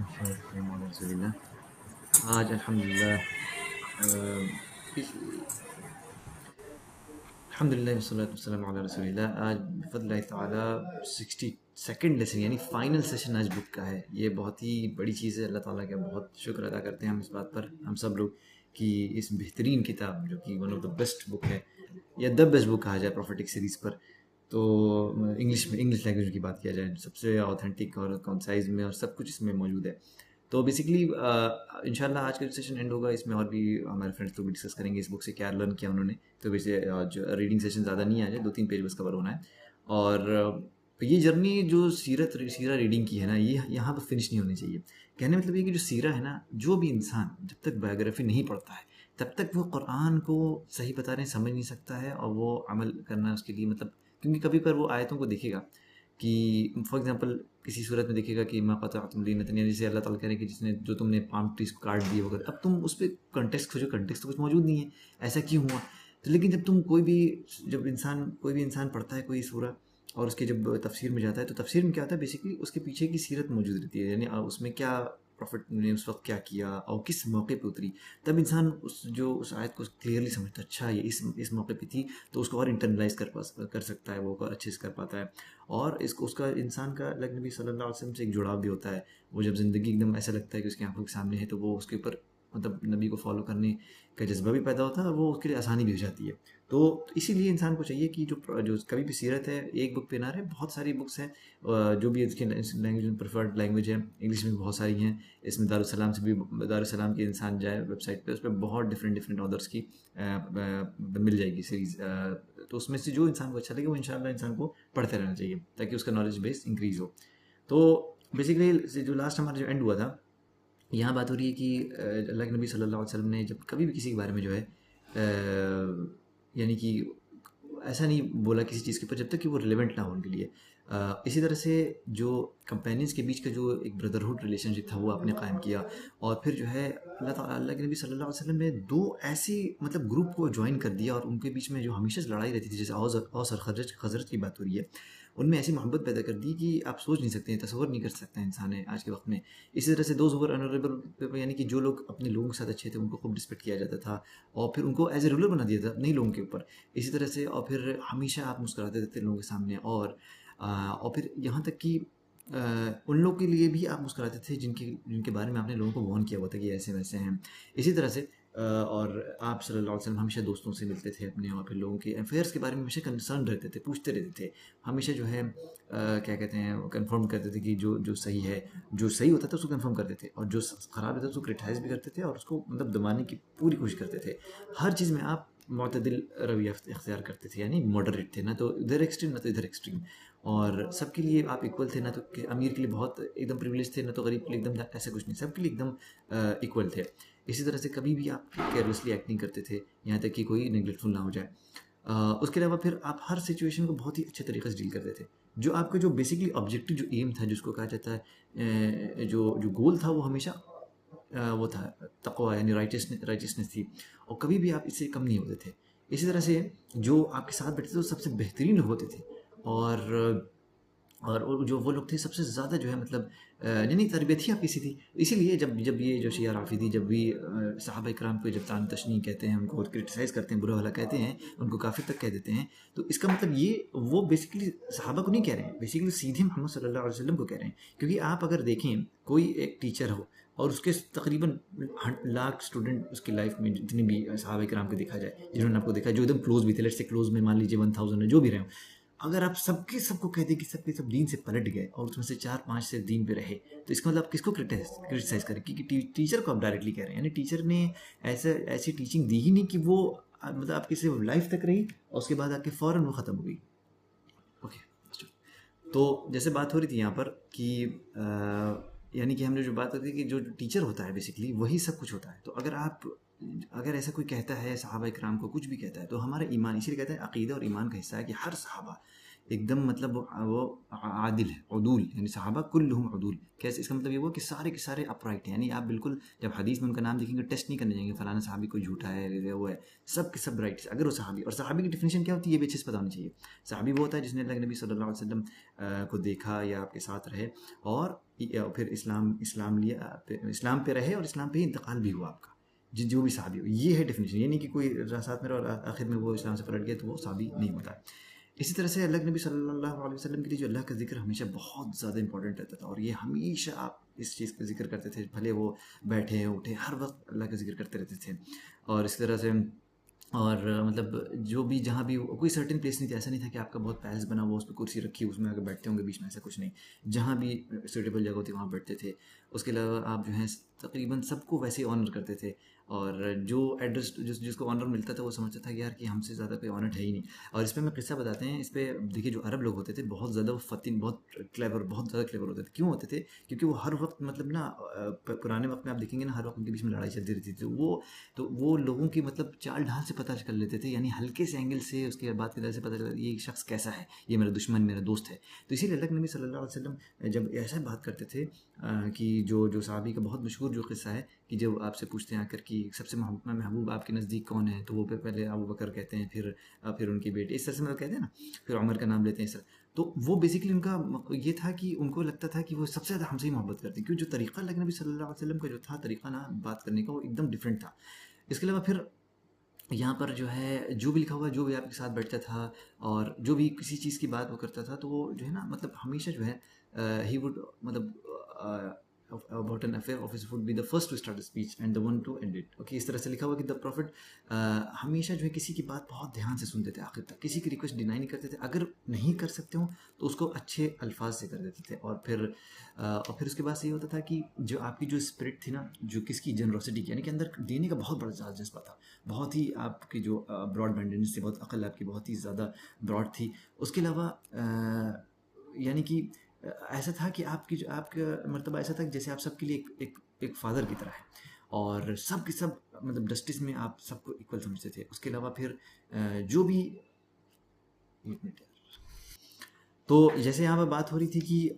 आज अल्हम्दुलिल्लाह अल्हम्दुलिल्लाह वस्सलातु वस्सलामु अला रसूलिल्लाह। आज बिफ़ज़्लिल्लाहि ताला 62nd लेसन यानी फ़ाइनल सेशन आज बुक का है। ये बहुत ही बड़ी चीज़ है। अल्लाह ताला का बहुत शुक्र अदा करते हैं हम इस बात पर, हम सब लोग, कि इस बेहतरीन किताब जो कि one of the best book है या द बेस्ट बुक कहा जाए प्रोफेटिक सीरीज़ पर, तो इंग्लिश लैंग्वेज की बात किया जाए, सबसे ऑथेंटिक और कंसाइज में और सब कुछ इसमें मौजूद है। तो बेसिकली इंशाल्लाह आज का सेशन एंड होगा, इसमें और भी हमारे फ्रेंड्स लोग भी डिस्कस करेंगे इस बुक से क्या लर्न किया उन्होंने। तो वैसे जो रीडिंग सेशन ज़्यादा नहीं आ जाए, 2-3 पेज बस कवर होना है। और ये जर्नी जो सीरा रीडिंग की है ना, ये यहाँ पर फिनिश नहीं होनी चाहिए। कहने मतलब ये कि जो सीरा है ना, जो भी इंसान जब तक बायोग्राफी नहीं पढ़ता है तब तक वो कुरान को सही बता रहे हैं समझ नहीं सकता है, और वो अमल करना उसके लिए मतलब, क्योंकि कभी पर वो आयतों को देखेगा कि फॉर एग्जांपल किसी सूरत में देखेगा कि मा क़तअतुम लीनतन, यानी जैसे अल्लाह ताला कह रहे हैं कि जिसने जो तुमने पाम ट्रीज को काट दिए वगैरह, अब तुम उस पर कंटेक्स्ट खोजो, कंटेक्स्ट तो कुछ मौजूद नहीं है, ऐसा क्यों हुआ। तो लेकिन जब तुम कोई भी इंसान पढ़ता है कोई सूरा और उसके जब तफसीर में जाता है, तो तफसीर में क्या होता है, बेसिकली उसके पीछे की सीरत मौजूद रहती है, यानी उसमें क्या प्रॉफिट ने उस वक्त क्या किया और किस मौके पे उतरी। तब इंसान उस आयत को क्लियरली समझता है, अच्छा ये इस मौके पे थी, तो उसको और इंटरनलाइज कर सकता है, वो और अच्छे से कर पाता है। और इसको उसका इंसान का अल्लाह नबी सल्लल्लाहु अलैहि वसल्लम से एक जुड़ाव भी होता है। वो जब ज़िंदगी एकदम ऐसा लगता है कि उसकी आंखों के सामने है, तो वो उसके ऊपर मतलब नबी को फॉलो करने का जज्बा भी पैदा होता है, और वो उसके लिए आसानी भी हो जाती है। तो इसीलिए इंसान को चाहिए कि जो कभी भी सीरत है, एक बुक पे ना रहे, बहुत सारी बुक्स हैं। जो भी इसकी लैंग्वेज में प्रेफर्ड लैंग्वेज है, इंग्लिश में भी बहुत सारी हैं। इसमें दारुसलाम से भी, दारुसलाम के इंसान जाए वेबसाइट पे, उस पर बहुत डिफरेंट ऑथर्स की मिल जाएगी सीरीज़। तो उसमें से जो इंसान को अच्छा लगे वो इंशाल्लाह इंसान को पढ़ते रहना चाहिए, ताकि उसका नॉलेज बेस इंक्रीज़ हो। तो बेसिकली जो लास्ट हमारा जो एंड हुआ था, यहाँ बात हो रही है कि अल्लाह के नबी सल्लल्लाहु अलैहि वसल्लम ने जब कभी भी किसी के बारे में जो है यानी कि ऐसा नहीं बोला किसी चीज़ के ऊपर जब तक कि वो रिलेवेंट ना हो उनके लिए। इसी तरह से जो कंपेनियंस के बीच का जो एक ब्रदरहुड रिलेशनशिप था वो आपने कायम किया। और फिर जो है अल्लाह के नबी सल्लल्लाहु अलैहि वसल्लम ने दो ऐसी मतलब ग्रुप को ज्वाइन कर दिया, और उनके बीच में जो हमेशा से लड़ाई रहती थी, जैसे औस और खजरत की बात हो रही है, उनमें ऐसी मोहब्बत पैदा कर दी कि आप सोच नहीं सकते हैं, तसव्वुर नहीं कर सकते हैं इंसान है आज के वक्त में। इसी तरह से दोज ओवर ऑनरेबल, यानी कि जो लोग अपने लोगों के साथ अच्छे थे उनको खूब रिस्पेक्ट किया जाता था, और फिर उनको एज ए रूलर बना दिया था नई लोगों के ऊपर। इसी तरह से और फिर हमेशा आप मुस्कुराते रहते लोगों के सामने, और फिर यहाँ तक कि उन लोगों के लिए भी आप मुस्कुराते थे जिनके जिनके बारे में आपने लोगों को वार्न किया हुआ था कि ऐसे वैसे हैं। इसी तरह से और आप सल्लल्लाहु अलैहि वसल्लम हमेशा दोस्तों से मिलते थे अपने, और फिर लोगों के अफेयर्स के बारे में हमेशा कंसर्न रहते थे, पूछते रहते थे हमेशा, जो है क्या कहते हैं, कंफर्म करते थे कि जो सही है, जो सही होता था उसको कंफर्म करते थे, और जो ख़राब होता था उसको क्रिटिसाइज भी करते थे, और उसको मतलब दबाने की पूरी कोशिश करते थे। हर चीज़ में आप मुतदिल रवैया इख्तियार करते थे, यानी मॉडरेट थे, ना तो इधर एक्सट्रीम ना तो इधर एक्सट्रीम। और सबके लिए आप इक्वल थे, ना तो अमीर के लिए बहुत एकदम प्रिविलेज थे, ना तो गरीब के लिए एकदम ऐसा कुछ नहीं, सबके लिए एकदम इक्वल थे। इसी तरह से कभी भी आप केयरलेसली एक्ट नहीं करते थे, यहाँ तक कि कोई नेगलेक्टफुल ना हो जाए। उसके अलावा फिर आप हर सिचुएशन को बहुत ही अच्छे तरीके से डील करते थे। जो आपका जो बेसिकली ऑब्जेक्टिव जो एम था, जिसको कहा जाता है जो जो गोल था, वो हमेशा वो था तक़वा, यानी राइटियसनेस थी, और कभी भी आप इससे कम नहीं होते थे। इसी तरह से जो आपके साथ बैठते थे वो सबसे बेहतरीन लोग होते थे, और और जो वो लोग थे सबसे ज़्यादा जो है मतलब यानी तरबियत ही आपकी सी थी। इसीलिए जब जब ये जो शिया राफिदी जब भी सहाबा इकराम को जब तान तशनीह कहते हैं, उनको क्रिटिसाइज़ करते हैं, बुरा भला कहते हैं, उनको काफिर तक कह देते हैं, तो इसका मतलब ये वो बेसिकली सहाबा को नहीं कह रहे हैं, बेसिकली सीधे मोहम्मद सल्लल्लाहु अलैहि वसल्लम को कह रहे हैं। क्योंकि आप अगर देखें कोई एक टीचर हो और उसके तकरीबन लाख स्टूडेंट उसकी लाइफ में, जितनी भी सहाबा इकराम को देखा जाए, जिन्होंने आपको देखा, जो एकदम क्लोज भी थे, लेट्स से क्लोज में मान लीजिए 1000 है, जो भी रहे हो, अगर आप सबको कह दें कि सबके सब दीन से पलट गए और उसमें से 4-5 से दीन पे रहे, तो इसका मतलब आप किसको क्रिटिसाइज करें? क्योंकि टीचर को आप डायरेक्टली कह रहे हैं, यानी टीचर ने ऐसी टीचिंग दी ही नहीं कि वो मतलब आपकी सिर्फ लाइफ तक रही और उसके बाद आके फ़ौरन वो ख़त्म हो गई। ओके, तो जैसे बात हो रही थी यहाँ पर कि यानी कि हमने जो बात की कि जो टीचर होता है बेसिकली वही सब कुछ होता है। तो अगर ऐसा कोई कहता है सहाबा इकराम को कुछ भी कहता है, तो हमारा ईमान, इसीलिए कहते हैं अकीदा और ईमान का हिस्सा है कि हर सहाबा एकदम मतलब वो आदिल है, उदूल, यानी सहाबा कुल्लुहुम उदूल। कैसे? इसका मतलब ये हुआ कि सारे के सारे अपराइट हैं, यानी आप बिल्कुल जब हदीस में उनका नाम देखेंगे टेस्ट नहीं करने जाएंगे फलाना सहाबी कोई झूठा है ये वो है, सब के सब राइट। अगर वो सहाबी, और सहाबी की डिफिनेशन क्या होती है ये भी अच्छे से पता होनी चाहिए। सहाबी वो होता है जिसने अल्लाह के नबी सल्लल्लाहु अलैहि वसल्लम को देखा या आपके साथ रहे, और फिर इस्लाम इस्लाम लिया, इस्लाम पे रहे और इस्लाम पे ही इंतकाल भी हुआ आपका। जो भी सहाबी हो, ये है डेफिनेशन। ये नहीं कि कोई साथ में रहा और आखिर में वो इस्लाम से पलट गया तो वो सहाबी नहीं होता। इसी तरह से अल्लाह के नबी सल्लल्लाहु अलैहि वसल्लम के लिए जो अल्लाह का ज़िक्र हमेशा बहुत ज़्यादा इंपॉर्टेंट रहता था, और ये हमेशा आप इस चीज़ का ज़िक्र करते थे, भले वो बैठे उठे हर वक्त अल्लाह का ज़िक्र करते रहते थे। और इस तरह से, और मतलब जो भी जहाँ भी कोई सर्टेन प्लेस नहीं थी, ऐसा नहीं था कि आपका बहुत पैलेस बना हुआ उस पर कुर्सी रखी उसमें आकर बैठते होंगे बीच में, ऐसा कुछ नहीं। जहाँ भी सूटेबल जगह होती वहाँ बैठते थे। उसके अलावा आप जो है तकरीबन सबको वैसे ही ऑनर करते थे, और जो एड्रेस जिसको ऑनर मिलता था वो समझता था कि यार कि हमसे ज़्यादा कोई ऑनर है ही नहीं। और इस पर मैं किस्सा बताते हैं, इस पर देखिए जो अरब लोग होते थे बहुत ज़्यादा वो फतिन, बहुत क्लेवर, बहुत ज़्यादा क्लेवर होते थे। क्यों होते थे? क्योंकि वो हर वक्त मतलब ना पुराने वक्त में आप देखेंगे ना हर वक्त उनके बीच में लड़ाई चलती रहती थी, तो वो लोगों की मतलब चाल ढाल से पता कर लेते थे, यानी हल्के से एंगल से उसके बात की तरह से पता चलता ये शख्स कैसा है, ये मेरा दुश्मन मेरा दोस्त है। तो इसीलिए अल्लाह के नबी सल्लल्लाहु अलैहि वसल्लम जब ऐसा बात करते थे कि जो सहाबी का बहुत मशहूर जो किस्सा है कि जब आपसे पूछते हैं आकर कि सबसे महबूब आपके नज़दीक कौन है, तो वो पहले अबू बकर कहते हैं, फिर उनकी बेटी, इस तरह से मतलब कहते हैं ना, फिर उमर का नाम लेते हैं इस तरह। तो वो बेसिकली उनका ये था कि उनको लगता था कि वो सबसे ज़्यादा हमसे ही मोहब्बत करते हैं, क्योंकि जो तरीक़ा अल्लाह के नबी सल्लल्लाहु अलैहि वसल्लम का जो था तरीक़ा ना बात करने का, वो एकदम डिफरेंट था। इसके अलावा फिर यहाँ पर जो है जो भी लिखा हुआ है, जो भी आपके साथ बैठता था और जो भी किसी चीज़ की बात वो करता था, तो वो जो है ना मतलब हमेशा जो है ही वुड मतलब about an affair of his would be the first to start a speech and the one to end it. Okay, इस तरह से लिखा हुआ कि द प्रॉफिट हमेशा जो है किसी की बात बहुत ध्यान से सुनते थे आखिर तक, किसी की रिक्वेस्ट डिनाई नहीं करते थे, अगर नहीं कर सकते हो तो उसको अच्छे अल्फाज से कर देते थे। और फिर उसके बाद से ये होता था कि जो आपकी जो स्पिरिट थी ना, जो किसकी जनरोसिटी की, यानी कि अंदर देने का बहुत बड़ा जज्बा था, बहुत ही आपकी जो ब्रॉड माइंडेडनेस थी, बहुत अकल आपकी बहुत ही ज़्यादा ब्रॉड थी। उसके अलावा यानी कि ऐसा था कि आपकी जो आपका मर्तबा ऐसा था कि जैसे आप सबके लिए एक फादर की तरह है, और सब के सब मतलब जस्टिस में आप सबको इक्वल समझते थे। उसके अलावा फिर जो भी, एक मिनट, तो जैसे यहाँ पर बात हो रही थी कि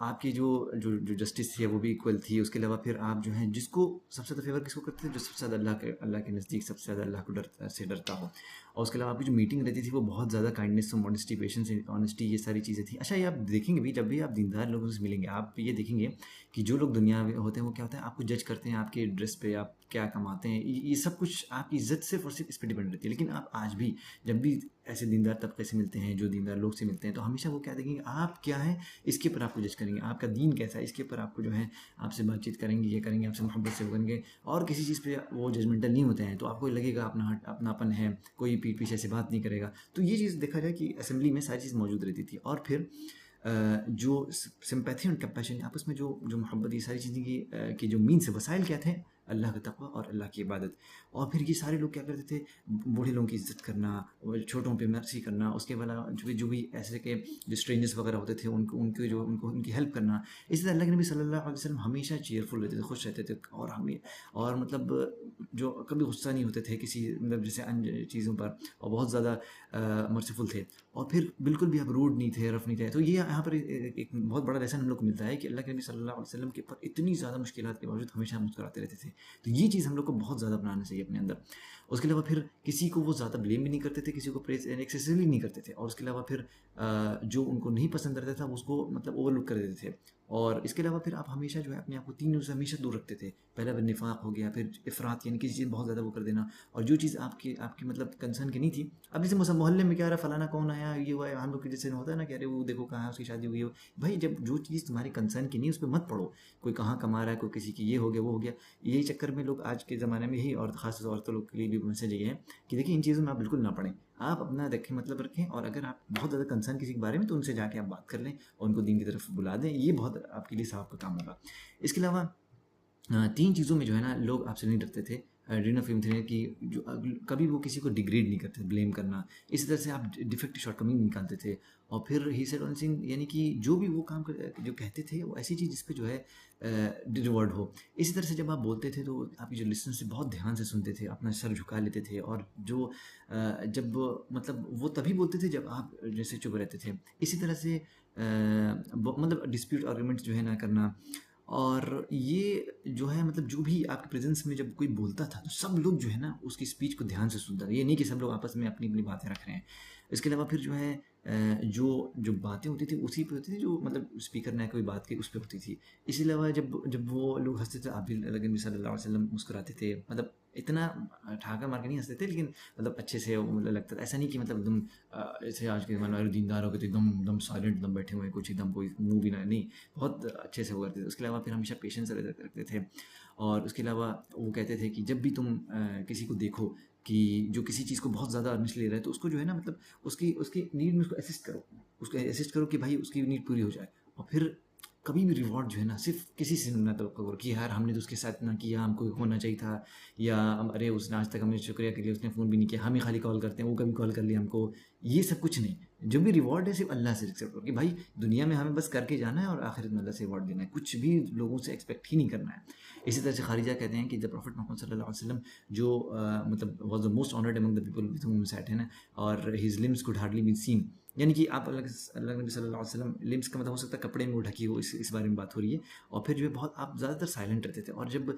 आपकी जो जस्टिस थी वो भी इक्वल थी। उसके अलावा फिर आप जो हैं जिसको सबसे ज़्यादा फेवर किसको करते थे, जो सबसे ज़्यादा अल्लाह के नज़दीक सबसे ज़्यादा अल्लाह को डरता हो। और उसके अलावा आपकी जो मीटिंग रहती थी वो बहुत ज़्यादा काइंडनेस, मॉडेस्टी, पेशेंस, ऑनेस्टी, ये सारी चीज़ें थी। अच्छा, ये आप देखेंगे भी जब भी आप दीनदार लोगों से मिलेंगे, आप ये देखेंगे कि जो लोग दुनिया में होते हैं वो क्या होता है, आपको जज करते हैं आपके ड्रेस पे, आप क्या कमाते हैं, ये सब कुछ आपकी इज्जत सिर्फ और सिर्फ इस पर डिपेंड रहती है। लेकिन आप आज भी जब भी ऐसे दीनदार तबके से मिलते हैं, जो दीनदार लोग से मिलते हैं, तो हमेशा वो क्या देखेंगे, आप क्या हैं इसके ऊपर आपको जज करेंगे, आपका दीन कैसा है इसके ऊपर आपको जो है आपसे बातचीत करेंगे, ये करेंगे, आपसे मोहब्बत से वो करेंगे, और किसी चीज़ पे वो जजमेंटल नहीं होते हैं। तो आपको लगेगा अपनापन है, कोई पीठ पीछे से बात नहीं करेगा। तो ये चीज़ देखा जाए कि असेंबली में सारी चीज़ मौजूद रहती थी। और फिर जो सिंपैथी और कंपैशन आपस में जो मोहब्बत, ये सारी चीज़ें की जो मीन्स है, वसाइल क्या थे, अल्लाह का तक़वा और अल्लाह की इबादत। और फिर ये सारे लोग क्या करते थे, बूढ़े लोगों की इज़्ज़त करना, छोटों पे मर्सी करना, उसके अलावा जो भी ऐसे के जो स्ट्रेंजर्स वगैरह होते थे उनको उनकी हेल्प करना। इसी तरह अल्लाह के नबी सल्लल्लाहु अलैहि वसल्लम हमेशा चीयरफुल रहते थे, खुश रहते थे, और मतलब जो कभी गुस्सा नहीं होते थे किसी मतलब जैसे अन्य चीज़ों पर, और बहुत ज़्यादा मर्सीफुल थे। और फिर बिल्कुल भी आप रूड नहीं थे, रफ नहीं थे। तो ये यहाँ पर एक बहुत बड़ा लेसन हम लोग को मिलता है कि अल्लाह के नबी सल्लल्लाहु अलैहि वसल्लम के ऊपर इतनी ज़्यादा मुश्किलात के बावजूद हमेशा मुस्कुराते रहते थे। तो ये चीज़ हम लोग को बहुत ज़्यादा अपनाना चाहिए अपने अंदर। उसके अलावा फिर किसी को वो ज़्यादा ब्लेम भी नहीं करते थे, किसी को प्रेज एक्सेसिवली नहीं करते थे। और उसके अलावा फिर जो उनको नहीं पसंद रहता था उसको मतलब ओवरलुक कर देते थे। और इसके अलावा फिर आप हमेशा जो है अपने आप को तीन चीज़ों से हमेशा दूर रखते थे। पहला निफाक हो गया, फिर इफ़रात यानी किसी चीज़ बहुत ज़्यादा वो कर देना, और जो चीज़ आपकी मतलब कंसर्न की नहीं थी। अब जैसे मोहल्ले में क्या रहा, फलाना कौन आया, ये हुआ है, हम लोग के जैसे होता है ना कि अरे वो देखो कहाँ है, उसकी शादी हुई है। भाई जब जो चीज़ तुम्हारी कंसर्न की नहीं उस पर मत पढ़ो। कोई कहाँ कमा रहा है, कोई किसी की ये हो गया वो हो गया, यही चक्कर में लोग आज के ज़माने में ही, और ख़ास औरतों लोग के लिए भी मैसेज ये है कि देखिए इन चीज़ों में आप बिल्कुल ना पढ़ें। आप अपना रखें, मतलब रखें, और अगर आप बहुत ज़्यादा कंसर्न किसी के बारे में तो उनसे जाके आप बात कर लें और उनको दीन की तरफ बुला दें। ये बहुत आपके लिए साफ का काम होगा। इसके अलावा तीन चीज़ों में जो है ना लोग आपसे नहीं डरते थे, ड्रेन ऑफ ह्यूमन कि जो कभी वो किसी को डिग्रेड नहीं करते, ब्लेम करना, इसी तरह से आप डिफेक्ट शॉर्टकमिंग निकालते थे। और फिर ही सेड वन थिंग, यानी कि जो भी वो काम जो कहते थे वो ऐसी चीज़ जिस पे जो है रिवॉर्ड हो। इसी तरह से जब आप बोलते थे तो आपकी जो लिसनर से बहुत ध्यान से सुनते थे, अपना सर झुका लेते थे, और जो जब मतलब वो तभी बोलते थे जब आप जैसे चुप रहते थे। इसी तरह से मतलब डिस्प्यूट आर्गूमेंट्स जो है ना करना। और ये जो है मतलब जो भी आपके प्रेजेंस में जब कोई बोलता था तो सब लोग जो है ना उसकी स्पीच को ध्यान से सुनता था, ये नहीं कि सब लोग आपस में अपनी अपनी बातें रख रहे हैं। इसके अलावा फिर जो है जो जो बातें होती थी उसी पे होती थी, जो मतलब स्पीकर ने कोई बात की उस पर होती थी। इसके अलावा जब जब वो लोग हंसते थे, आप भी नबी सल्लल्लाहु अलैहि वसल्लम मुस्कुराते थे, मतलब इतना ठाकर मार के नहीं हंसते थे, लेकिन मतलब अच्छे से मतलब लगता था। ऐसा नहीं कि मतलब एकदम ऐसे आज के ज़माने वाले दीनदार हो गए तो एकदम एकदम साइलेंट एकदम बैठे हुए हैं, कुछ एकदम कोई मुंह भी ना, नहीं, बहुत अच्छे से वो करते थे। उसके अलावा फिर हमेशा पेशेंस रखते थे। और उसके अलावा वो कहते थे कि जब भी तुम किसी को देखो कि जो किसी चीज़ को बहुत ज़्यादा अर्नेस्टली ले रहा है, तो उसको जो है ना मतलब उसकी उसकी नीड में उसको असिस्ट करो कि भाई उसकी नीड पूरी हो जाए। और फिर कभी भी रिवॉर्ड जो है ना सिर्फ किसी से ना तो करो कि यार हमने तो उसके साथ ना किया, हमको होना चाहिए था, या अरे उसने आज तक हमें शुक्रिया के लिए उसने फ़ोन भी नहीं किया, हम ही खाली कॉल करते हैं, वो कभी कॉल कर लिया हमको, ये सब कुछ नहीं। जो भी रिवॉर्ड है सिर्फ अल्लाह से एक्सेप्ट करो कि भाई दुनिया में हमें बस करके जाना है और आखिरत में अल्लाह से रिवॉर्ड देना है, कुछ भी लोगों से एक्सपेक्ट ही नहीं करना है। इसी तरह से खारिजा कहते हैं कि द प्रॉफिट मोहम्मद सल्लल्लाहु अलैहि वसल्लम जो मतलब was the most honoured among the people with whom sat है ना, और his limbs could hardly been seen, यानी कि आप अल्लाह नबी सल्लल्लाहु अलैहि वसल्लम, लिम्स का मतलब हो सकता है कपड़े में वो ढकी हो, इस बारे में बात हो रही है। और फिर जो है बहुत आप ज़्यादातर साइलेंट रहते थे, और जब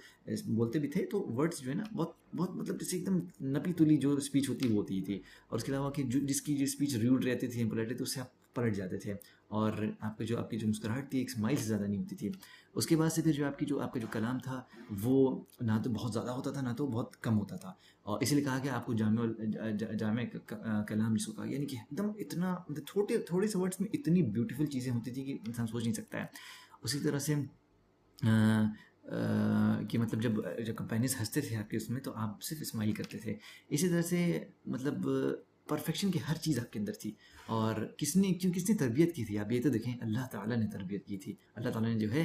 बोलते भी थे तो वर्ड्स जो है ना बहुत बहुत मतलब जैसे एकदम नपी तुली जो स्पीच होती वो होती थी। और उसके अलावा कि जो जिसकी जो स्पीच रूड रहती थी, इम्पोलाइट रहती थी, उससे आप पलट जाते थे। और आपकी जो मुस्कुराहट थी एक स्माइल से ज़्यादा नहीं होती थी। उसके बाद से फिर जो आपका जो कलाम था वो ना तो बहुत ज़्यादा होता था ना तो बहुत कम होता था। और इसीलिए कहा गया आपको जामे कलाम जिसको कहा, यानी कि एकदम इतना मतलब छोटे थोड़े से वर्ड्स में इतनी ब्यूटीफुल चीज़ें होती थी कि इंसान सोच नहीं सकता है। उसी तरह से कि मतलब जब जब कंपेनियंस हंसते थे आपके उसमें तो आप सिर्फ स्माइल करते थे। इसी तरह से मतलब परफेक्शन की हर चीज़ आपके अंदर थी। और किसने तरबियत की थी, आप ये तो देखें, अल्लाह ताला ने तरबियत की थी। अल्लाह ताला ने जो है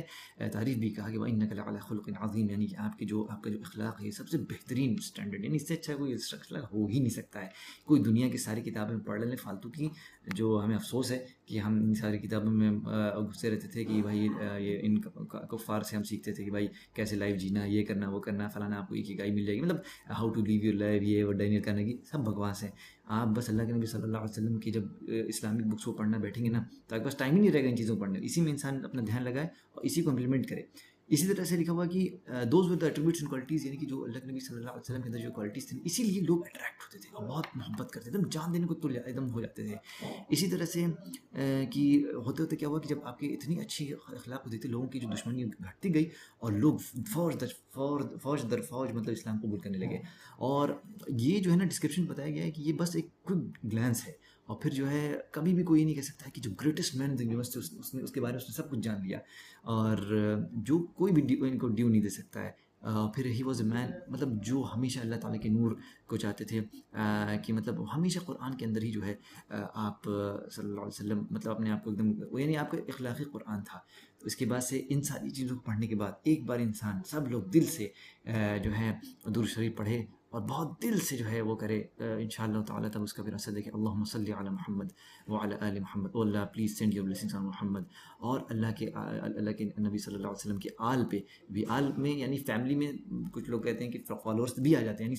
तारीफ़ भी कहा कि व इन्नका लअला खुलुक़िन अज़ीम, यानी कि आपका जो अखलाक है सबसे बेहतरीन स्टैंडर्ड, यानी इससे अच्छा कोई अखलाक हो ही नहीं सकता है। कोई दुनिया की सारी किताबें पढ़ लें फालतू की, जो हमें अफसोस है कि हम इन सारी किताबों में घुसे रहते थे कि भाई ये इन कुफ़ार से हम सीखते थे कि भाई कैसे लाइफ जीना, ये करना वो करना, फलाना आपको इकिगाई मिल जाएगी, मतलब how to live your life, ये वो डैनियल कार्नेगी, सब बकवास है। आप बस अल्लाह के नबी सल्लल्लाहु अलैहि वसल्लम की जब इस्लामिक बुक्स को पढ़ना बैठेंगे ना तो आपके पास टाइम ही नहीं रहेगा इन चीज़ों को पढ़ने, इसी में इंसान अपना ध्यान लगाए और इसी को इम्प्लीमेंट करे। इसी तरह से लिखा हुआ कि those with the attributes and qualities, यानी कि जो अल्लाह के नबी सल्लल्लाहु अलैहि वसल्लम के अंदर जो क्वालिटीज़ थी, इसीलिए लोग अट्रैक्ट होते थे और बहुत मोहब्बत करते थे, एकदम जान देने को तुल एकदम हो जाते थे। इसी तरह से कि होते होते क्या हुआ कि जब आपकी इतनी अच्छी अखलाक होती थी, लोगों की जो दुश्मनी घटती गई और लोग फौज दर फौज मतलब इस्लाम कबूल करने लगे। और ये जो है ना डिस्क्रिप्शन बताया गया है कि ये बस एक क्विक ग्लैंस है। और फिर जो है कभी भी कोई ये नहीं कह सकता है कि जो greatest man in the universe थे उसने उसके बारे में उसने सब कुछ जान लिया, और जो कोई भी इनको ड्यू नहीं दे सकता है। फिर ही वॉज अ मैन, मतलब जो हमेशा अल्लाह ताला के नूर को चाहते थे, कि मतलब हमेशा कुरान के अंदर ही जो है आप सल्लल्लाहु अलैहि वसल्लम मतलब अपने आप को एकदम, यानी आपका इखलाक़ी कुरान था। तो इसके बाद से इन सारी चीज़ों को पढ़ने के बाद एक बार इंसान सब लोग दिल से जो है दुरूद शरीफ पढ़े और बहुत दिल से जो है वो करे, इंशाअल्लाह ताला तब उसका फिर असर देखे। अल्लाहुम्मा सल्ली अला मुहम्मद व अला आलि Muhammad, O Allah please send your blessings on Muhammad, और अल्लाह के नबी सल्लल्लाहु अलैहि वसल्लम के आल पे भी, आल में यानी फैमिली में कुछ लोग कहते हैं कि फॉलोअर्स भी आ जाते हैं, यानी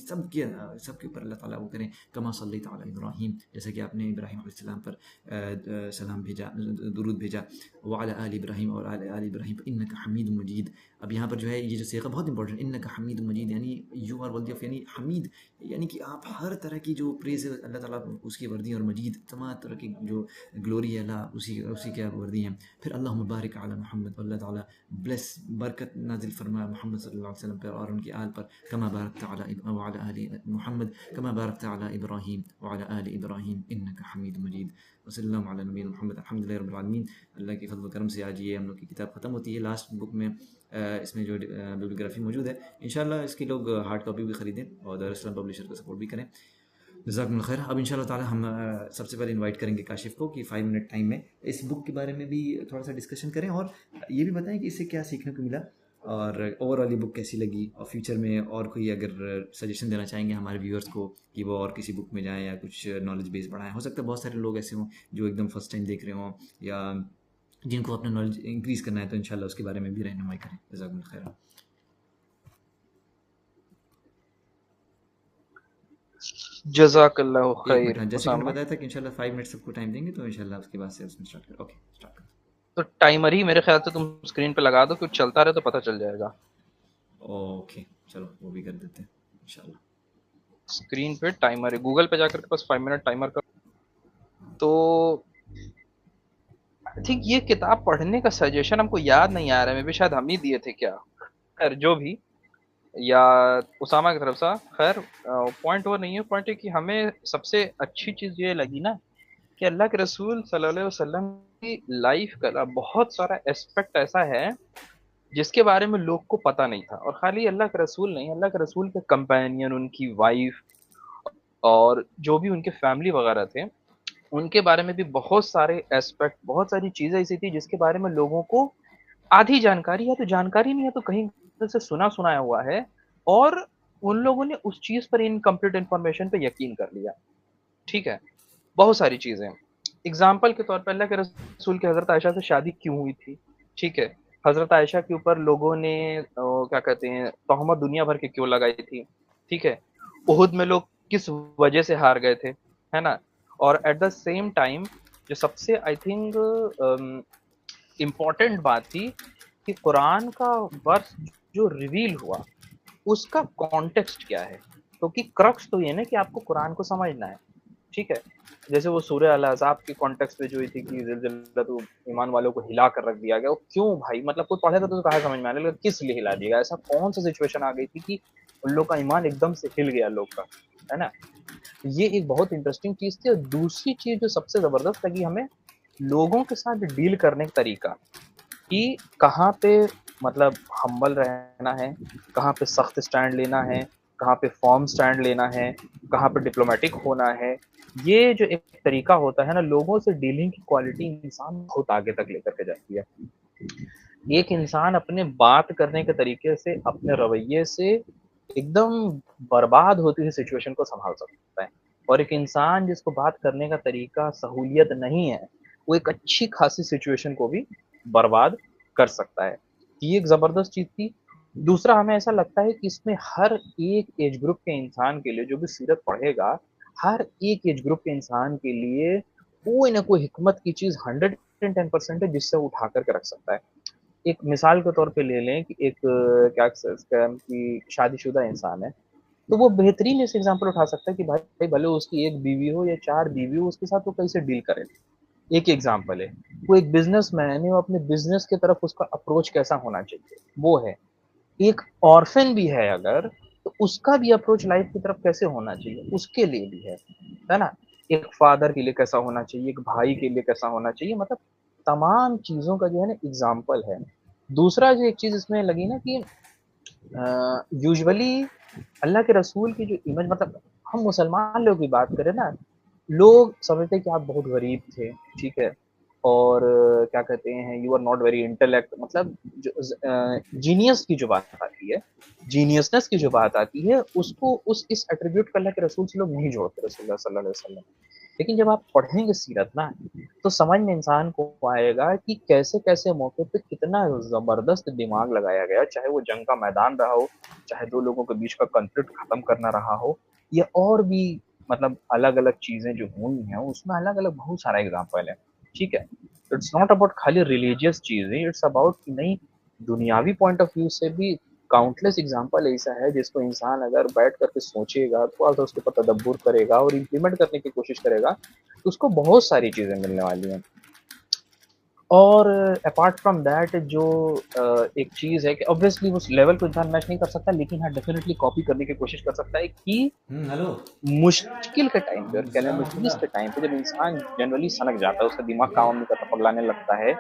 सबके ऊपर अल्लाह ताला वो करें, कमा सल्लैत अला इब्राहीम, जैसे कि आपने इब्राहीम अलैहिस्सलाम पर सलाम भेजा, दुरूद भेजा, व अला आलि इब्राहीम, और आल इब्राहीम इन्नका हमीदुम मजीद। अब यहाँ पर जो है ये जो सीगा बहुत इंपॉर्टेंट, इन्नका हमीदुम मजीद, यानी यू आर वर्दी ऑफ, यानी हमीद, यानी कि आप हर तरह की जो प्रेज़ है अल्लाह ताला उसकी वर्दी, और मजीद तमाम तरह की जो ग्लोरी है अल्लाह उसी के वर्दी हैं। फिर अल्लाहुम्मा बारिक अला मुहम्मद, अल्लाह ताला ब्लेस बरकत नाजिल फरमा मोहम्मद सल्लल्लाहु अलैहि वसल्लम पर और उनके आल पर, कमा बारकत अला व अला आलि मुहम्मद कमा बारकत अला इब्राहीम व अला आलि इब्राहीम इन्नका हमीदुम मजीद। वसल्लल्लाहु अला नबीना मुहम्मद, अल्हम्दुलिल्लाहि रब्बिल आलमीन। अल्लाह के फज़ल व करम से आज ये हम लोग की किताब ख़त्म होती है। लास्ट बुक में इसमें जो बिब्लियोग्राफी मौजूद है, इंशाल्लाह इसकी लोग हार्ड कॉपी भी ख़रीदें और दारुल इस्लाम पब्लिशर को सपोर्ट भी करें। जज़ाकुमुल्लाह खैर। अब इंशाल्लाह ताला हम सबसे पहले इनवाइट करेंगे काशिफ़ को कि 5 मिनट टाइम में इस बुक के बारे में भी थोड़ा सा डिस्कशन करें और ये भी बताएं कि इससे क्या सीखने को मिला। और ओवरऑल ये बुक कैसी लगी, और फ्यूचर में और कोई अगर सजेशन देना चाहेंगे हमारे व्यूअर्स को कि वो और किसी बुक में जाएं या कुछ नॉलेज बेस बढ़ाएं। हो सकता है बहुत सारे लोग ऐसे हों जो एकदम फर्स्ट टाइम देख रहे हों, या जिनको अपना नॉलेज इंक्रीज़ करना है, तो इंशाल्लाह उसके बारे में भी रहनुमाई करें। जज़ाकुमुल्लाह खैर। जज़ाकल्लाहु एक मिनट, खैर हाँ, जैसे कि मैंने उसामा। बताया था कि इंशाल्लाह 5 मिनट सबको टाइम देंगे, तो इंशाल्लाह उसके बाद से उसमें स्टार्ट करें। ओके, स्टार्ट करें। तो टाइमर ही मेरे ख्याल से तुम स्क्रीन पे लगा दो, कुछ चलता रहे तो पता चल जाएगा। ओके, चलो वो भी कर देते हैं इंशाल्लाह। स्क्रीन पे टाइमर है, गूगल पे जाकर के बस 5 मिनट टाइमर कर। तो आई थिंक ये किताब पढ़ने का सजेशन हमको याद नहीं आ रहा है, मे भी शायद हम ही दिए थे क्या। खैर जो भी, या उसामा की तरफ से। खैर पॉइंट वो नहीं है, पॉइंट है कि हमें सबसे अच्छी चीज ये लगी ना कि अल्लाह के रसूल सल्लल्लाहु अलैहि वसल्लम की लाइफ का बहुत सारा एस्पेक्ट ऐसा है जिसके बारे में लोग को पता नहीं था। और खाली अल्लाह के रसूल नहीं, अल्लाह के रसूल के कंपेनियन, उनकी वाइफ और जो भी उनके फैमिली वगैरह थे, उनके बारे में भी बहुत सारे एस्पेक्ट, बहुत सारी चीजें ऐसी थी जिसके बारे में लोगों को आधी जानकारी है, तो जानकारी नहीं है तो कहीं से सुना सुनाया हुआ है। और उन लोगों ने उस चीज पर, इनकम्प्लीट इंफॉर्मेशन पे यकीन कर लिया। ठीक है, बहुत सारी चीजें। एग्जाम्पल के तौर पर अल्लाह के रसूल की हजरत आयशा से शादी क्यों हुई थी। ठीक है, हजरत आयशा के ऊपर लोगों ने क्या कहते हैं, तोहमत दुनिया भर के क्यों लगाई थी। ठीक है, उहुद में लोग किस वजह से हार गए थे, है ना। और एट द सेम टाइम जो सबसे आई थिंक इम्पोर्टेंट बात थी कि कुरान का वर्स जो रिवील हुआ उसका कॉन्टेक्स्ट क्या है। क्योंकि क्रक्स तो ये ना कि आपको कुरान को समझना है। ठीक है, जैसे वो सूर्य अल अहज़ाब के कॉन्टेक्स्ट में जो हुई थी कि ज़िलज़िला तो ईमान वालों को हिला कर रख दिया गया, वो क्यों भाई, मतलब कोई पढ़ेगा तो कहाँ समझ में आने लगा किस लिए हिला दिया गया, ऐसा कौन सा सिचुएशन आ गई थी कि उन लोग का ईमान एकदम से हिल गया लोग का, है ना। ये एक बहुत इंटरेस्टिंग चीज थी। और दूसरी चीज जो सबसे जबरदस्त लगी हमें, लोगों के साथ डील करने का तरीका, कि कहाँ पे मतलब हम्बल रहना है, कहाँ पे सख्त स्टैंड लेना है, कहाँ पे फॉर्म स्टैंड लेना है, कहाँ पे डिप्लोमेटिक होना है। ये जो एक तरीका होता है ना, लोगों से डीलिंग की क्वालिटी इंसान बहुत आगे तक लेकर के जाती है। एक इंसान अपने बात करने के तरीके से, अपने रवैये से एकदम बर्बाद होती हुई सिचुएशन को संभाल सकता है। और एक इंसान जिसको बात करने का तरीका सहूलियत नहीं है, वो एक अच्छी खासी सिचुएशन को भी बर्बाद कर सकता है। ये एक जबरदस्त चीज थी। दूसरा, हमें ऐसा लगता है कि इसमें हर एक एज ग्रुप के इंसान के लिए, जो भी सीरत पढ़ेगा, हर एक एज ग्रुप के इंसान के लिए कोई ना कोई हिकमत की चीज 110% है जिससे वो उठा करके रख सकता है। एक मिसाल के तौर पे ले लें कि एक क्या इसका कि शादीशुदा इंसान है, तो वो बेहतरीन इस एग्जांपल उठा सकता है कि भाई भले उसकी एक बीवी हो या चार बीवी हो, उसके साथ वो कैसे डील करे। एक एग्जांपल है, वो एक बिजनेसमैन है, वो अपने बिजनेस की तरफ उसका अप्रोच कैसा होना चाहिए वो है। एक ऑर्फन भी है अगर, तो उसका भी अप्रोच लाइफ की तरफ कैसे होना चाहिए उसके लिए भी है ना। एक फादर के लिए कैसा होना चाहिए, एक भाई के लिए कैसा होना चाहिए, मतलब तमाम चीजों का जो है ना एग्जाम्पल है। दूसरा जो एक चीज इसमें लगी ना कि यूजुअली अल्लाह के रसूल की जो इमेज, मतलब हम मुसलमान लोग की बात करें ना, लोग समझते हैं कि आप बहुत गरीब थे। ठीक है, और क्या कहते हैं, you are not very intellect, मतलब जो जीनियस की जो बात आती है, जीनियसनेस की जो बात आती है, उसको उस इस एट्रीब्यूट को अल्लाह के रसूल से लोग नहीं जोड़ते, रसूलुल्लाह सल्लल्लाहु अलैहि वसल्लम। लेकिन जब आप पढ़ेंगे सीरत ना, तो समझ में इंसान को आएगा कि कैसे कैसे मौके पे कितना जबरदस्त दिमाग लगाया गया, चाहे वो जंग का मैदान रहा हो, चाहे दो लोगों के बीच का कॉन्फ्लिक्ट खत्म करना रहा हो, या और भी मतलब अलग अलग चीजें जो हुई हैं, उसमें अलग अलग बहुत सारा एग्जाम्पल है। ठीक है, इट्स नॉट अबाउट खाली रिलीजियस चीजें, इट्स अबाउट नहीं, दुनियावी पॉइंट ऑफ व्यू से भी काउंटलेस एग्जाम्पल ऐसा है जिसको इंसान अगर बैठ करके सोचेगा, थोड़ा सा उसके ऊपर तदब्बुर करेगा और इम्प्लीमेंट करने की कोशिश करेगा, तो उसको बहुत सारी चीजें मिलने वाली हैं। और अपार्ट फ्रॉम दैट जो एक चीज है कि ऑब्वियसली उस लेवल को इंसान मैच नहीं कर सकता, लेकिन हाँ डेफिनेटली कॉपी करने की कोशिश कर सकता है कि हेलो। मुश्किल के टाइम पे और कैलेमिटीज के टाइम पे जब इंसान जनरली सनक जाता है, उसका दिमाग काम नहीं करता, पगलाने लगता है,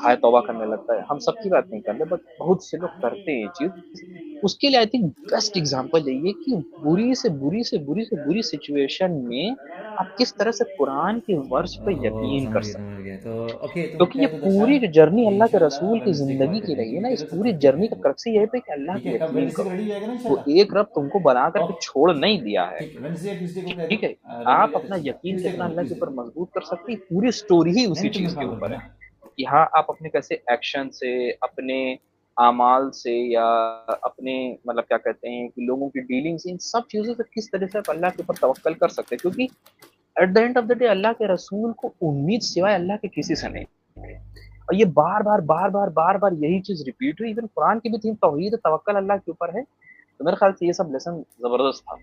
हाय तौबा करने लगता है, हम सबकी बात नहीं कर रहे बट बहुत से लोग करते हैं ये चीज, उसके लिए आई थिंक बेस्ट एग्जांपल यही है कि बुरी से बुरी से बुरी से बुरी सिचुएशन में आप किस तरह से कुरान के वर्स पे ओह, यकीन कर समझ सकते गया, तो ओके, तो क्योंकि क्या ये है तो पूरी दरमियान जो जर्नी कि अल्लाह के इंशाल्लाह रसूल की वेडनेसडे की ज़िंदगी बात की करेंगे, रही है ना, ठीक है? इस तो पूरी सबसे जर्नी पहले का क्रक्स ही यही पे कि अल्लाह ठीक पे है, कब यकीन वेडनेसडे को करो। रेडी हो जाएगा ना वो इंशाल्लाह? एक रब तुमको बना कर के ओके, छोड़ नहीं दिया है, ठीक है, वेडनेसडे या ट्यूसडे को कह दो, ठीक है? रेडी हो आप जाए तो अपना ठीक है, यकीन ट्यूसडे कितना कर दो, अल्लाह के ट्यूसडे। ऊपर मज़बूत कर सकते हैं, पूरी स्टोरी ही नहीं उसी नहीं, तो मैं चीज़ के कॉल कर ऊपर है। दूंगा। कि हाँ, आप अपने कैसे एक्शन से, अपने आमाल से या अपने मतलब क्या कहते हैं कि लोगों की डीलिंग से, इन सब चीज़ों से किस तरह से आप अल्लाह के ऊपर तवक्कल कर सकते हैं। क्योंकि at the end of the day Allah के रसूल को उम्मीद सिवाय अल्लाह के किसी से नहीं है। और ये बार-बार यही चीज़ रिपीट हुई। इवन कुरान की भी थीम तौहीद तवक्कल अल्लाह के ऊपर है। तो मेरे ख्याल से ये सब लेसन ज़बरदस्त था,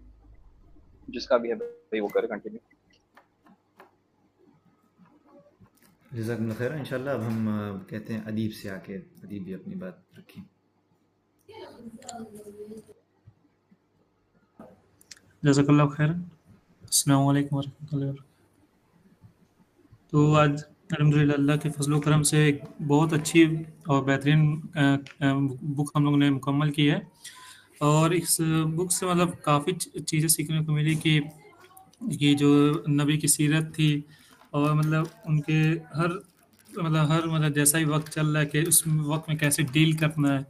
जिसका भी है भाई वो करे कंटिन्यू। जज़ाकल्लाह खैर। इंशाल्लाह अब हम कहते हैं अदीब से आके, अदीब भी अपनी बात रखें। जज़ाकल्लाह खैर। अस्सलाम वालेकुम वरहमतुल्लाहि वबरकातुहू। तो आज अल्हम्दुलिल्लाह अल्लाह के फज़ल व करम से एक बहुत अच्छी और बेहतरीन बुक हम लोगों ने मुकम्मल की है। और इस बुक से मतलब काफ़ी चीज़ें सीखने को मिली कि ये जो नबी की सीरत थी, और मतलब उनके हर जैसा ही वक्त चल रहा है कि उस वक्त में कैसे डील करना है,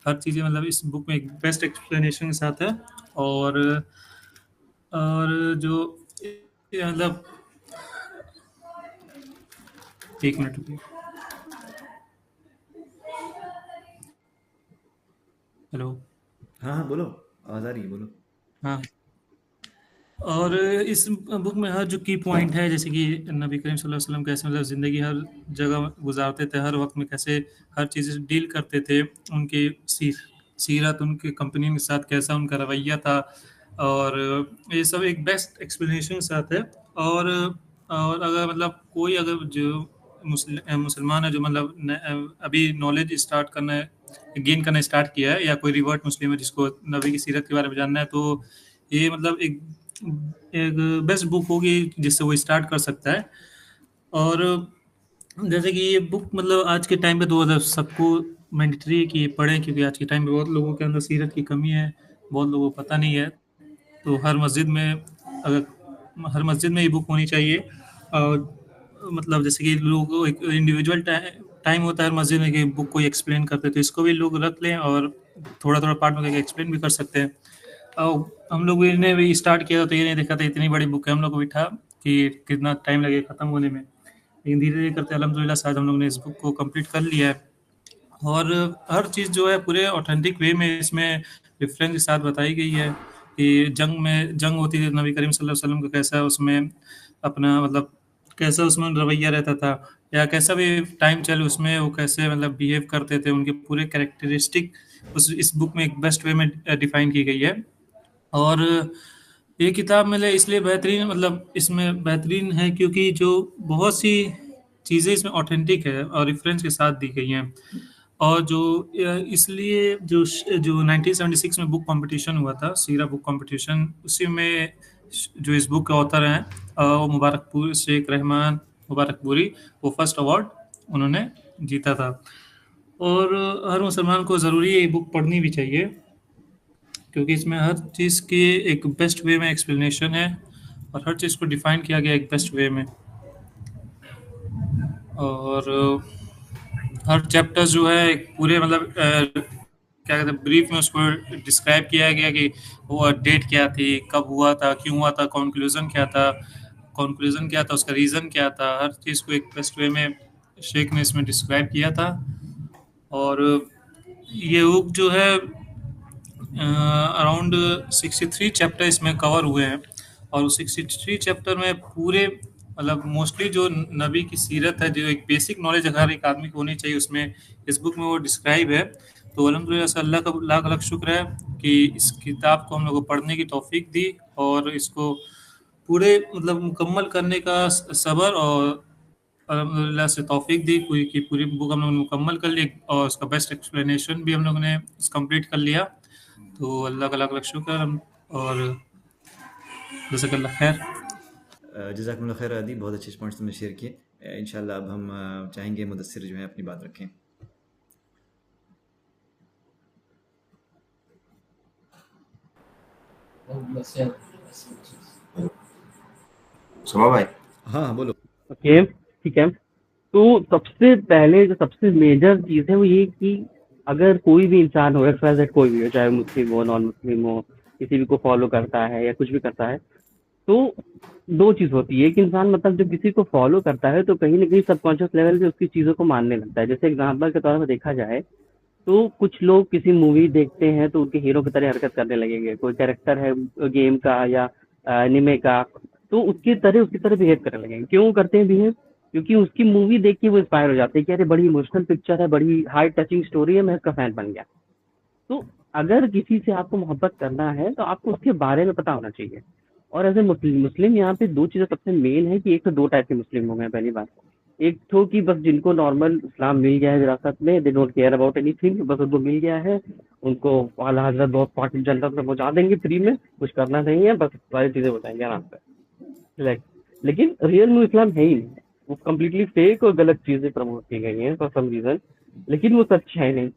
हर चीज़ें मतलब इस बुक में एक बेस्ट एक्सप्लेनेशन के साथ है। और जो ये मतलब एक मिनट रुकिए। हेलो। हाँ हाँ, बोलो, आवाज़ आ रही है, बोलो। हाँ। और इस बुक में हर जो की पॉइंट है, जैसे कि नबी करीम सल्लल्लाहु अलैहि वसल्लम कैसे मतलब ज़िंदगी हर जगह गुजारते थे, हर वक्त में कैसे हर चीज़ से डील करते थे, उनकी सीरत, उनके कंपनी के साथ कैसा उनका रवैया था, और ये सब एक बेस्ट एक्सप्लेनेशन के साथ है। और अगर मतलब कोई अगर जो मुसलमान है, जो मतलब अभी नॉलेज स्टार्ट करना गेन करना स्टार्ट किया है, या कोई रिवर्ट मुस्लिम है जिसको नबी की सीरत के बारे में जानना है, तो ये मतलब एक एक बेस्ट बुक होगी जिससे वो स्टार्ट कर सकता है। और जैसे कि ये बुक मतलब आज के टाइम पे तो मतलब सबको मैंडेटरी है कि ये पढ़ें, क्योंकि आज के टाइम पे बहुत लोगों के अंदर सीरत की कमी है, बहुत लोगों को पता नहीं है। तो अगर हर मस्जिद में ये बुक होनी चाहिए। और मतलब जैसे कि लोग एक इंडिविजुअल टाइम होता है हर मस्जिद में कि बुक को एक्सप्लेन करते हैं, तो इसको भी लोग रख लें और थोड़ा थोड़ा पार्ट में करके एक्सप्लेन भी कर सकते हैं। और हम लोग ने भी स्टार्ट किया तो ये नहीं देखा था इतनी बड़ी बुक है, हम लोग को भी था कि कितना टाइम लगेगा ख़त्म होने में, लेकिन धीरे धीरे करते अल्हम्दुलिल्लाह शायद हम लोग ने इस बुक को कंप्लीट कर लिया है। और हर चीज़ जो है पूरे ऑथेंटिक वे में इसमें रेफरेंस के साथ बताई गई है कि जंग होती थी, नबी करीम सल्लल्लाहु अलैहि वसल्लम का कैसा उसमें अपना मतलब कैसा उसमें रवैया रहता था, या कैसा भी टाइम चले उसमें वो कैसे मतलब बिहेव करते थे, उनके पूरे कैरेक्टरिस्टिक उस इस बुक में एक बेस्ट वे में डिफाइन की गई है। और ये किताब मेरे लिए इसलिए बेहतरीन मतलब इसमें बेहतरीन है क्योंकि जो बहुत सी चीज़ें इसमें ऑथेंटिक है और रेफरेंस के साथ दी गई हैं। और जो इसलिए जो 1976 में बुक कंपटीशन हुआ था, सीरा बुक कंपटीशन, उसी में जो इस बुक के ऑथर हैं वो मुबारकपुर शेख रहमान मुबारकपुरी, वो फर्स्ट अवार्ड उन्होंने जीता था। और हर मुसलमान को ज़रूरी है ये बुक पढ़नी भी चाहिए, क्योंकि इसमें हर चीज़ की एक बेस्ट वे में एक्सप्लेनेशन है, और हर चीज़ को डिफाइन किया गया एक बेस्ट वे में। और हर चैप्टर जो है एक पूरे मतलब क्या कहते हैं ब्रीफ में उसको डिस्क्राइब किया गया कि वो डेट क्या थी, कब हुआ था, क्यों हुआ था, कंक्लूजन क्या था, उसका रीज़न क्या था, हर चीज़ को एक बेस्ट वे में शेख ने इसमें डिस्क्राइब किया था। और ये बुक जो है अराउंड 63 चैप्टर इसमें कवर हुए हैं, और 63 चैप्टर में पूरे मतलब मोस्टली जो नबी की सीरत है, जो एक बेसिक नॉलेज हर एक आदमी को होनी चाहिए, उसमें इस बुक में वो डिस्क्राइब है। तो अल्हम्दुलिल्लाह से अल्लाह का लाख लाख शुक्र है कि इस किताब को हम लोग को पढ़ने की तौफीक दी, और इसको पूरे मतलब मुकम्मल करने का सब्र और अल्हम्दुलिल्लाह से तौफीक दी पूरी की पूरी बुक हम लोगों ने मुकम्मल कर ली, और उसका बेस्ट एक्सप्लेनेशन भी हम लोगों ने कंप्लीट कर लिया। तो अल्लाह का लाख लाख शुक्र। और जज़ाकल्लाह खैर। जज़ाकल्लाह खैर अदीब, बहुत अच्छे पॉइंट्स तुमने शेयर किए। इंशाल्लाह अब हम चाहेंगे मुदस्सिर जो है अपनी बात रखें। सुमा भाई। हाँ हाँ, बोलो। ओके, ठीक है। तो सबसे पहले जो सबसे मेजर चीज़ है वो ये कि अगर कोई भी इंसान हो, XYZ कोई भी हो, चाहे मुस्लिम हो, नॉन मुस्लिम हो, किसी भी को फॉलो करता है या कुछ भी करता है, तो 2 चीज़ होती है। एक इंसान मतलब जब किसी को फॉलो करता है तो कहीं न कहीं सबकॉन्शियस लेवल पे उसकी चीज़ों को मानने लगता है। जैसे एग्ज़ाम्पल के तौर पे देखा जाए, तो कुछ लोग किसी मूवी देखते हैं तो उनके हीरो की तरह हरकत करने लगेंगे। कोई कैरेक्टर है गेम का या एनिमे का, तो उसकी तरह बिहेव करने लगेंगे। क्यों करते हैं बिहेव? क्योंकि उसकी मूवी देख के वो इंस्पायर हो जाते हैं कि अरे बड़ी इमोशनल पिक्चर है, बड़ी हार्ट टचिंग स्टोरी है, मैं इसका फैन बन गया। तो अगर किसी से आपको मोहब्बत करना है तो आपको उसके बारे में पता होना चाहिए। और एज ए मुस्लिम मुस्लिम यहाँ पे 2 चीज़ें सबसे मेन है कि एक तो 2 टाइप के मुस्लिम हो गए पहली बात। एक तो कि बस जिनको नॉर्मल इस्लाम मिल गया है विरासत में, they don't care about anything, बस उनको मिल गया है, उनको आला हज़रत बहुत पार्टी जन्नत में पहुँचा देंगे फ्री में, कुछ करना नहीं है, बस सारी चीज़ें हो जाएँगी आराम से। लाइक लेकिन रियल में इस्लाम है ही नहीं, वो कंप्लीटली फेक और गलत चीज़ें प्रमोट की गई हैं फॉर सम रीज़न, लेकिन वो सच है नहीं।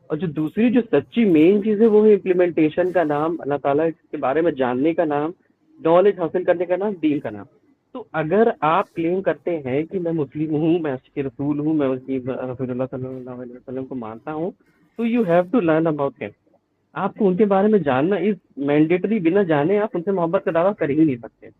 और जो दूसरी जो सच्ची मेन चीज़ है वो है इम्प्लीमेंटेशन का नाम, अल्लाह ताला के बारे में जानने का नाम, नॉलेज हासिल करने का नाम, दीन का नाम। तो अगर आप क्लेम करते हैं कि मैं मुस्लिम हूँ, मैं अल्लाह के रसूल हूँ, मैं उसकी रसूलुल्लाह सल्लल्लाहु अलैहि वसल्लम को मानता हूँ, तो you have to learn about him. आपको उनके बारे में जानना इज मैंडेटरी, बिना जाने आप उनसे मोहब्बत का दावा कर ही नहीं सकते।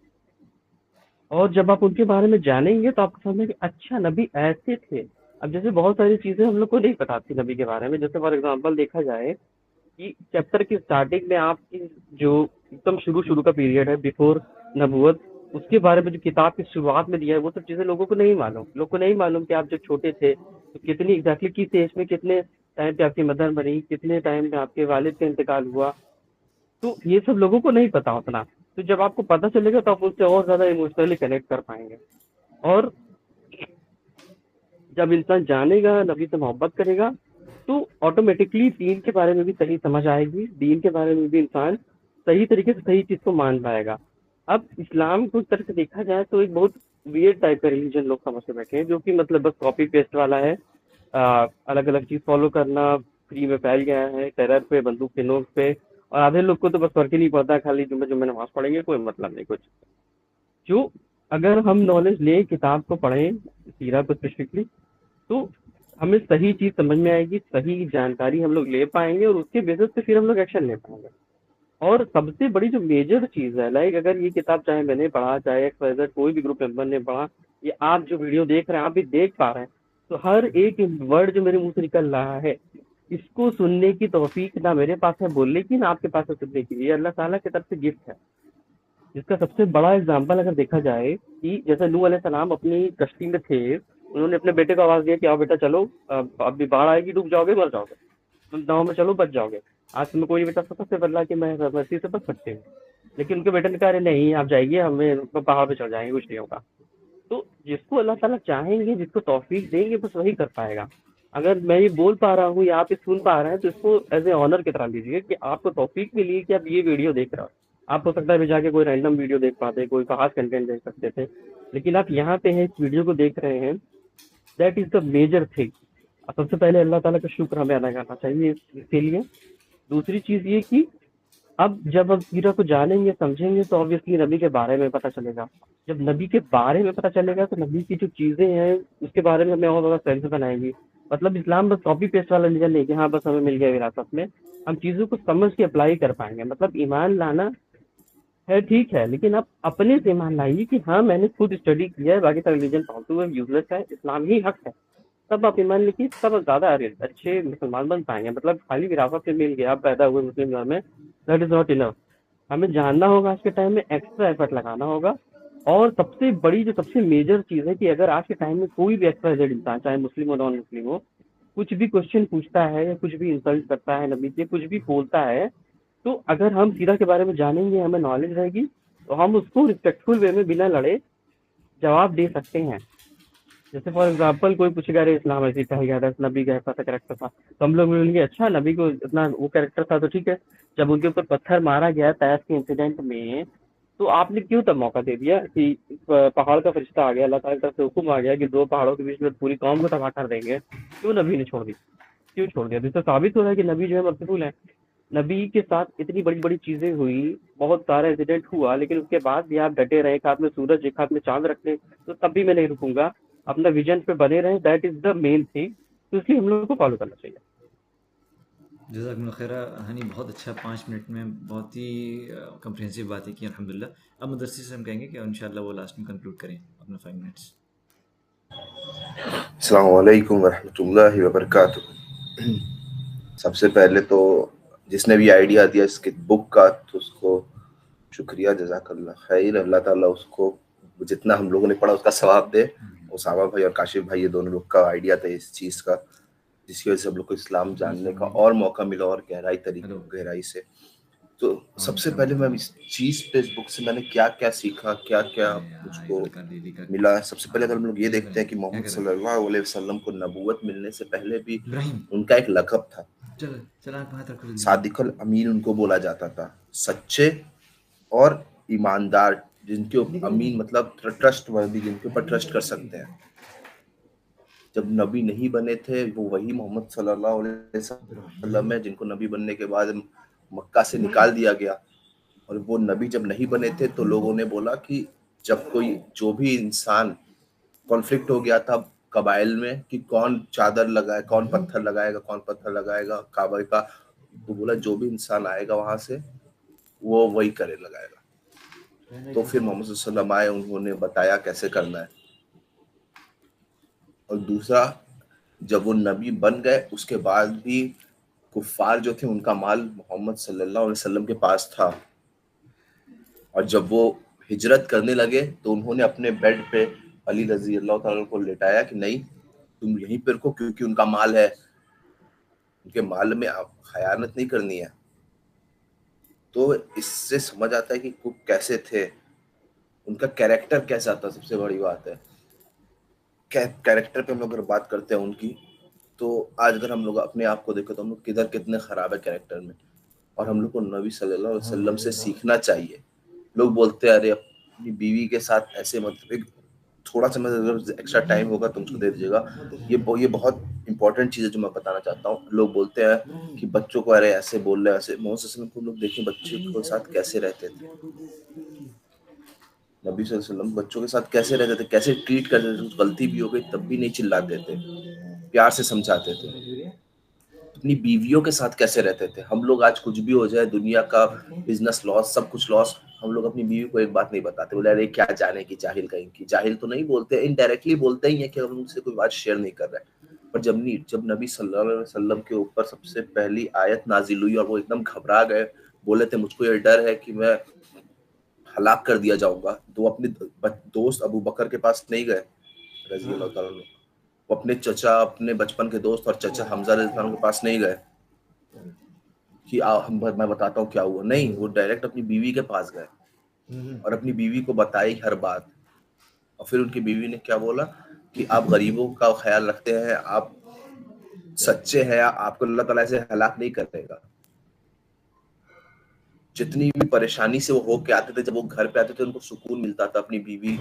और जब आप उनके बारे में जानेंगे तो आपको समझ में कि अच्छा नबी ऐसे थे। अब जैसे बहुत सारी चीज़ें हम लोग को नहीं पता थी नबी के बारे में, जैसे फॉर एग्जांपल देखा जाए कि चैप्टर की स्टार्टिंग में आपकी जो एकदम शुरू का पीरियड है बिफोर नबूवत, उसके बारे में जो किताब की शुरुआत में दिया है वो सब चीज़ें लोगों को नहीं मालूम। लोग को नहीं मालूम कि आप जब छोटे थे तो कितनी एग्जैक्टली किस एज में, कितने टाइम पे आपकी मदर मरी, कितने टाइम पे आपके वालिद का इंतकाल हुआ, तो ये सब लोगों को नहीं पता उतना। तो जब आपको पता चलेगा तो आप उससे और ज़्यादा इमोशनली कनेक्ट कर पाएंगे। और जब इंसान जानेगा, नबी से मोहब्बत करेगा, तो ऑटोमेटिकली दीन के बारे में भी सही समझ आएगी, दीन के बारे में भी इंसान सही तरीके से सही चीज़ को मान पाएगा। अब इस्लाम को इस तरह से देखा जाए तो एक बहुत वियर्ड टाइप का रिलीजन लोग समझ के बैठे हैं, जो कि मतलब बस कॉपी पेस्ट वाला है। अलग अलग चीज़ फॉलो करना फ्री में फैल गया है, टेरर पे, बंदूक के नोक पे, और आधे लोग को तो बस फर्क ही नहीं पड़ता, खाली जुम्मे जुम्मे नमाज पढ़ेंगे, कोई मतलब नहीं कुछ। जो अगर हम नॉलेज लें, किताब को पढ़ें, सीरा को स्पेसिफिकली, तो हमें सही चीज़ समझ में आएगी, सही जानकारी हम लोग ले पाएंगे और उसके बेसिस पे फिर हम लोग एक्शन ले पाएंगे। और सबसे बड़ी जो मेजर चीज़ है, लाइक अगर ये किताब चाहे मैंने पढ़ा, चाहे XYZ कोई भी ग्रुप मेंबर ने पढ़ा, ये आप जो वीडियो देख रहे हैं आप भी देख पा रहे हैं, तो हर एक वर्ड जो मेरे मुंह से निकल रहा है, इसको सुनने की तौफीक ना मेरे पास है बोलने की, ना आपके पास है सुनने की। ये अल्लाह ताला की तरफ से गिफ्ट है। जिसका सबसे बड़ा एग्जाम्पल अगर देखा जाए कि जैसे नूह अलैहिस्सलाम अपनी कश्ती में थे, उन्होंने अपने बेटे को आवाज़ दिया कि आओ बेटा चलो, अभी बाढ़ आएगी, डूब जाओगे, मर जाओगे, तुम नाव में चलो, बच जाओगे। आज तुम्हें कोई नहीं बता सकता सिर्फ अल्लाह कि मैं मसीह से बच सकते हैं। लेकिन उनके बेटे ने कहा अरे नहीं आप जाइए, हमें पहाड़ पे चढ़ जाएंगे, कुछ नहीं होगा। तो जिसको अल्लाह ताला चाहेंगे, जिसको तौफीक देंगे, बस वही कर पाएगा। अगर मैं ये बोल पा रहा हूँ या आप ये सुन पा रहे हैं तो इसको एज ए ऑनर की तरह लीजिए कि आपको तौफीक मिली कि आप ये वीडियो देख रहे हो। आप हो सकता है अभी जाके कोई रैंडम वीडियो देख पाते, कोई खास कंटेंट देख सकते थे, लेकिन आप यहाँ पे हैं, इस वीडियो को देख रहे हैं, that is the major thing. सबसे पहले अल्लाह ताला का शुक्र हमें अदा करना चाहिए इसके लिए। दूसरी चीज़ ये कि अब जब हम सीरा को जानेंगे, समझेंगे, तो ऑब्वियसली नबी के बारे में पता चलेगा। जब नबी के बारे में पता चलेगा तो नबी की जो चीज़ें हैं उसके बारे में हमें और ज़्यादा सेंस बनाएगी। मतलब इस्लाम बस कॉपी पेस्ट वाला रिलीजन नहीं कि हाँ बस हमें मिल गया विरासत में, हम चीज़ों को समझ के अप्लाई कर पाएंगे। मतलब ईमान लाना है ठीक है, लेकिन आप अपने से ईमान लाइए कि हाँ मैंने खुद स्टडी किया है, बाकी सारे रिलीजन फालतू है, यूजलेस है, इस्लाम ही हक है। तब आप ईमान लिखिए, तब ज़्यादा अच्छे मुसलमान बन पाएंगे। मतलब खाली विरासत से मिल गया, आप पैदा हुए मुस्लिम घर में, दैट इज़ नॉट इनफ। हमें जानना होगा आज के टाइम में, एक्स्ट्रा एफर्ट लगाना होगा। और सबसे बड़ी जो सबसे मेजर चीज़ है कि अगर आज के टाइम में कोई भी XYZ इंसान, चाहे मुस्लिम हो नॉन मुस्लिम हो, कुछ भी क्वेश्चन पूछता है या कुछ भी इंसल्ट करता है नबी से, कुछ भी बोलता है, तो अगर हम सीरा के बारे में जानेंगे, हमें नॉलेज रहेगी, तो हम उसको रिस्पेक्टफुल वे में बिना लड़े जवाब दे सकते हैं। जैसे फॉर एग्जाम्पल कोई पूछेगा अरे इस्लाम ऐसे कहा गया था, नबी का ऐसा कैरेक्टर था, तो हम लोग बोलेंगे अच्छा नबी को इतना वो कैरेक्टर था तो ठीक है। जब उनके ऊपर पत्थर मारा गया तैस के इंसिडेंट में, तो आपने क्यों तब मौका दे दिया कि पहाड़ का फरिश्ता आ गया, अल्लाह ताला की तरफ से हुक्म आ गया कि 2 पहाड़ों के बीच में पूरी कौम को तबाह कर देंगे, क्यों नबी ने छोड़ दी, क्यों छोड़ दिया? जिससे साबित हो रहा है कि नबी जो है मर्सीफुल है। नबी के साथ इतनी बड़ी बड़ी चीजें हुई, बहुत सारा इंसिडेंट हुआ, लेकिन उसके बाद भी आप डटे रहे, एक हाथ में सूरज एक हाथ में चांद रखने, तो तब भी मैं नहीं रुकूंगा। अपना विजन पे बने रहें, that is the main thing. तो इसलिए हम लोग को फॉलो करना चाहिए। जज़ाकल्लाह खैरा हनी, बहुत अच्छा 5 मिनट में बहुत ही कम्प्रिहेंसिव बातें की अल्हम्दुलिल्लाह। अब मदरसे से हम कहेंगे कि इंशाल्लाह वो लास्ट में कंक्लूड करें अपना 5 मिनट्स। अस्सलामु अलैकुम वरहमतुल्लाहि वबरकातुहू। सबसे पहले तो जिसने भी आइडिया दिया इसके बुक का, तो उसको शुक्रिया, जज़ाकल्लाह खैर। अल्लाह ताला उसको जितना हम लोगों ने पढ़ा उसका सवाब दे। उसामा भाई और काशिफ भाई, ये दोनों लोग का आइडिया था इस चीज़ का, जिसकी वजह से हम लोग को इस्लाम जानने का और मौका मिला और गहराई से। तो सबसे पहले मैं इस चीज़ पे, इस बुक से मैंने क्या क्या सीखा, क्या क्या मुझको मिला। सबसे पहले अगर हम लोग ये देखते हैं कि मोहम्मद सल्लल्लाहु अलैहि वसल्लम को नबूवत मिलने से पहले भी उनका एक लक़ब था, सादिकुल अमीन उनको बोला जाता था, सच्चे और ईमानदार, जिनके ऊपर अमीन मतलब ट्रस्टवर्दी, जिनके ऊपर ट्रस्ट कर सकते हैं। जब नबी नहीं बने थे वो वही मोहम्मद सल्लल्लाहु अलैहि वसल्लम है जिनको नबी बनने के बाद मक्का से निकाल दिया गया। और वो नबी जब नहीं बने थे तो लोगों ने बोला कि जब कोई जो भी इंसान, कॉन्फ्लिक्ट हो गया था कबाइल में कि कौन चादर लगाए, कौन पत्थर लगाएगा काबा का, तो बोला जो भी इंसान आएगा वहां से वो वही करे लगाएगा। तो फिर मोहम्मद सल्लल्लाहु अलैहि वसल्लम आए, उन्होंने बताया कैसे करना है। और दूसरा, जब वो नबी बन गए उसके बाद भी कुफ्फार जो थे उनका माल मोहम्मद सल्लल्लाहु अलैहि वसल्लम के पास था। और जब वो हिजरत करने लगे तो उन्होंने अपने बेड पे अली रजी अल्लाह ताला को लेटाया कि नहीं तुम यहीं पर रखो, क्योंकि उनका माल है, उनके माल में आप खयानत नहीं करनी है। तो इससे समझ आता है कि कुक कैसे थे, उनका कैरेक्टर कैसा था। सबसे बड़ी बात है कैरेक्टर पे हम लोग अगर बात करते हैं उनकी, तो आज अगर हम लोग अपने आप को देखो तो हम लोग कितने खराब है कैरेक्टर में, और हम लोग को नबी सल्लल्लाहु अलैहि वसल्लम से सीखना चाहिए। लोग बोलते हैं अरे अपनी बीवी के साथ ऐसे मतलब, थोड़ा सा अगर एक्स्ट्रा टाइम होगा तो मुझको दे दीजिएगा। ये बहुत इंपॉर्टेंट चीज़ है जो मैं बताना चाहता हूँ। लोग बोलते हैं कि बच्चों को अरे ऐसे बोल रहे हैं, ऐसे। मोहम्मद सल्लल्लाहु अलैहि वसल्लम को लोग देखें बच्चे के साथ कैसे रहते थे, नबी सल्लल्लाहु अलैहि वसल्लम बच्चों के साथ कैसे रहते थे, कैसे ट्रीट करते थे। गलती भी हो गई तब भी नहीं चिल्लाते थे, प्यार से समझाते थे। अपनी बीवियों के साथ कैसे रहते थे। हम लोग आज कुछ भी हो जाए, दुनिया का बिजनेस लॉस, सब कुछ लॉस, हम लोग अपनी बीवी को एक बात नहीं बताते, बोले अरे क्या जाने की जाहिल कहीं की। जाहिल तो नहीं बोलते, इनडायरेक्टली बोलते ही है कि हम उनसे कोई बात शेयर नहीं कर रहे। पर जब नबी सल्लल्लाहु अलैहि वसल्लम के ऊपर सबसे पहली आयत नाजिल हुई और वो एकदम घबरा गए, बोले थे मुझको ये डर है कि मैं हलाक कर दिया जाऊंगा, तो अपने दोस्त अबू बकर के पास नहीं गए रजी अल्लाह ताला अन्हु। वो अपने चचा, अपने बचपन के दोस्त और चचा हमजा रज़ी अल्लाह अन्हु के पास नहीं गए कि मैं बताता हूँ क्या हुआ। नहीं, वो डायरेक्ट अपनी बीवी के पास गए और अपनी बीवी को बताई हर बात। और फिर उनकी बीवी ने क्या बोला कि आप गरीबों का ख्याल रखते हैं, आप सच्चे हैं, आपको अल्लाह ताला से हलाक नहीं करेगा। जितनी भी परेशानी से वो होके आते थे, जब वो घर पे आते थे उनको सुकून मिलता था अपनी बीवी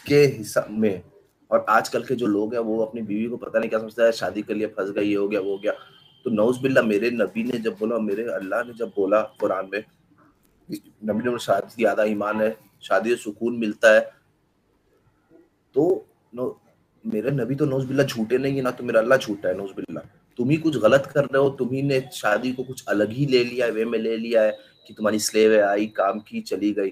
के हिसाब में। और आजकल के जो लोग हैं वो अपनी बीवी को पता नहीं क्या समझता है, शादी कर लिया फंस गई, ये हो गया वो हो गया। तो नौज बिल्ला, मेरे नबी ने जब बोला, मेरे अल्लाह ने जब बोला कुरान में, नबी ने शादी ज्यादा ईमान है, शादी से सुकून मिलता है, तो मेरे नबी तो नौज बिल्ला झूठे नहीं है ना, तो मेरा अल्लाह झूठा है। नौज बिल्ला तुम ही कुछ गलत कर रहे हो, तुम ही ने शादी को कुछ अलग ही ले लिया है, वे में ले लिया है कि तुम्हारी स्लेव है, आई काम की चली गई।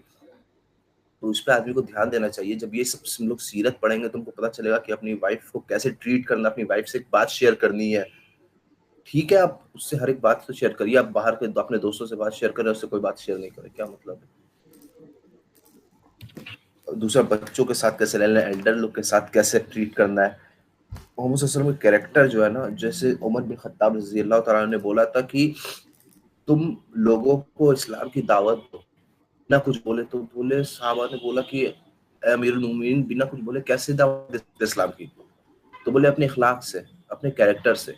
तो उस पर आदमी को ध्यान देना चाहिए। जब ये सब हम लोग सीरत पढ़ेंगे तो हमको पता चलेगा कि अपनी वाइफ को कैसे ट्रीट करना, अपनी वाइफ से एक बात शेयर करनी है। ठीक है, आप उससे हर एक बात तो शेयर करिए, आप बाहर के अपने दोस्तों से बात शेयर करें, उससे कोई बात शेयर नहीं करें, क्या मतलब है। दूसरा, बच्चों के साथ कैसे रहना है, एल्डर लोग के साथ कैसे ट्रीट करना है। मोहम्मद सल्लल्लाहु अलैहि वसल्लम का कैरेक्टर जो है ना, जैसे उमर बिन खत्ताब रज़ी अल्लाह तआला ने बोला था कि तुम लोगों को इस्लाम की दावत दो, बिना कुछ बोले। तो बोले, साहबा ने बोला कि अमीरुल मोमिनीन बिना कुछ बोले कैसे दावत देते इस्लाम की। तो बोले अपने इखलाक से, अपने कैरेक्टर से।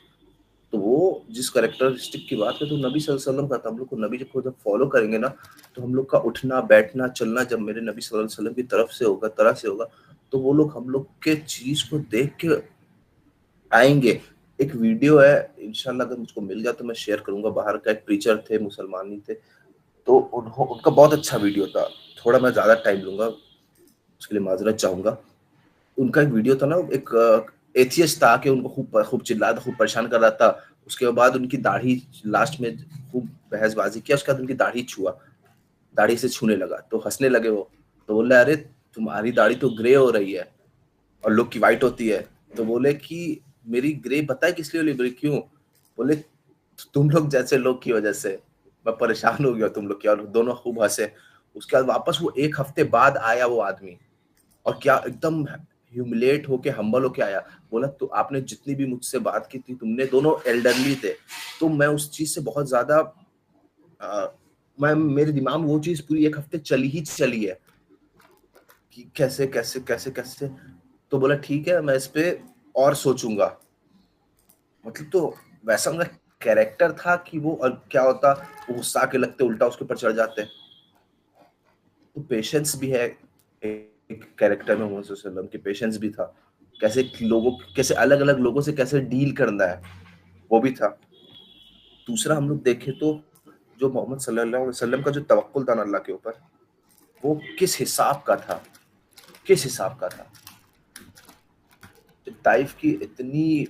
तो वो जिस कैरेक्टरिस्टिक की बात है तो नबी सल्लल्लाहु अलैहि वसल्लम का था। हम लोग को नबी जब फॉलो करेंगे ना, तो हम लोग का उठना बैठना चलना जब मेरे नबी सल्लल्लाहु अलैहि वसल्लम की तरह से होगा, तो वो लोग हम लोग के चीज को देख के आएंगे। एक वीडियो है, इंशाल्लाह अगर मुझको मिल गया तो मैं शेयर करूंगा। बाहर का एक प्रीचर थे, मुसलमान ही थे, तो उनका बहुत अच्छा वीडियो था। थोड़ा मैं ज्यादा टाइम लूंगा, उसके लिए माजरत चाहूंगा। उनका एक वीडियो था ना, एक एथियस्ट था कि उनको खूब चिल्ला था, खूब परेशान कर रहा था। उसके बाद उनकी दाढ़ी लास्ट में खूब बहसबाजी किया, उसके बाद उनकी दाढ़ी छुआ, दाढ़ी से छूने लगा तो हंसने लगे वो। तो बोले अरे तुम्हारी दाढ़ी तो ग्रे हो रही है और लोग की वाइट होती है। तो बोले कि मेरी ग्रे पता है किस लिए हो रही? क्यों? बोले तुम लोग जैसे लोग की वजह से मैं परेशान हो गया तुम लोग की। और दोनों खूब हंसे। उसके बाद वापस वो 1 हफ्ते बाद आया वो आदमी, और क्या एकदम ह्यूमिलेट होके, हम्बल होके आया। बोला तो आपने जितनी भी मुझसे बात की थी, तुमने, दोनों एल्डरली थे, तो मैं उस चीज से बहुत ज्यादा मैं मेरे दिमाग में वो चीज पूरी 1 हफ्ते चली है कि कैसे कैसे कैसे कैसे। तो बोला ठीक है मैं इस पे और सोचूंगा। मतलब तो वैसा उनका कैरेक्टर था कि वो, और क्या होता, वो गुस्सा के लगते उल्टा उसके ऊपर चढ़ जाते। तो पेशेंस भी है एक कैरेक्टर में, मोहम्मद सल्लल्लाहु अलैहि वसल्लम की पेशेंस भी था। कैसे अलग अलग लोगों से कैसे डील करना है वो भी था। दूसरा हम लोग देखें तो जो मोहम्मद सल्लल्लाहु अलैहि वसल्लम का जो तवक्कुल था ना अल्लाह के ऊपर, वो किस हिसाब का था, किस हिसाब का था। ताइफ की इतनी,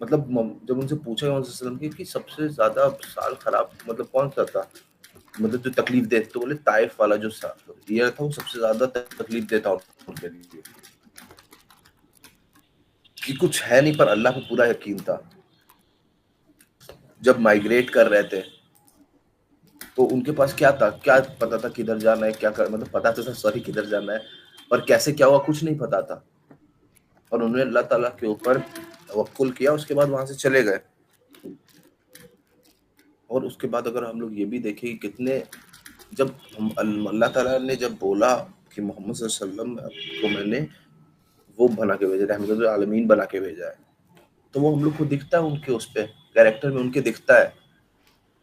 मतलब जब उनसे पूछा गया मोहम्मद सल्लल्लाहु अलैहि वसल्लम की कि सबसे ज्यादा साल खराब मतलब कौन सा था, मतलब जो तकलीफ दे, तो बोले ताइफ वाला जो ईयर था वो सबसे ज्यादा तकलीफ देता उनके लिए। कि कुछ है नहीं पर अल्लाह पे पूरा यकीन था। जब माइग्रेट कर रहे थे तो उनके पास क्या था, क्या पता था किधर जाना है, क्या कर, मतलब पता तो था सॉरी किधर जाना है, पर कैसे क्या हुआ कुछ नहीं पता था। और उन्होंने अल्लाह ताला के ऊपर तवक्कुल किया, उसके बाद वहां से चले गए। और उसके बाद अगर हम लोग ये भी देखें कि कितने, जब हम अल्लाह ताला ने जब बोला कि मोहम्मद सल्लल्लाहु अलैहि वसल्लम को मैंने वो बना के भेजा, रहमतुल आलमीन बना के भेजा है, तो वो हम लोग को दिखता है उनके उस पे कैरेक्टर में उनके दिखता है।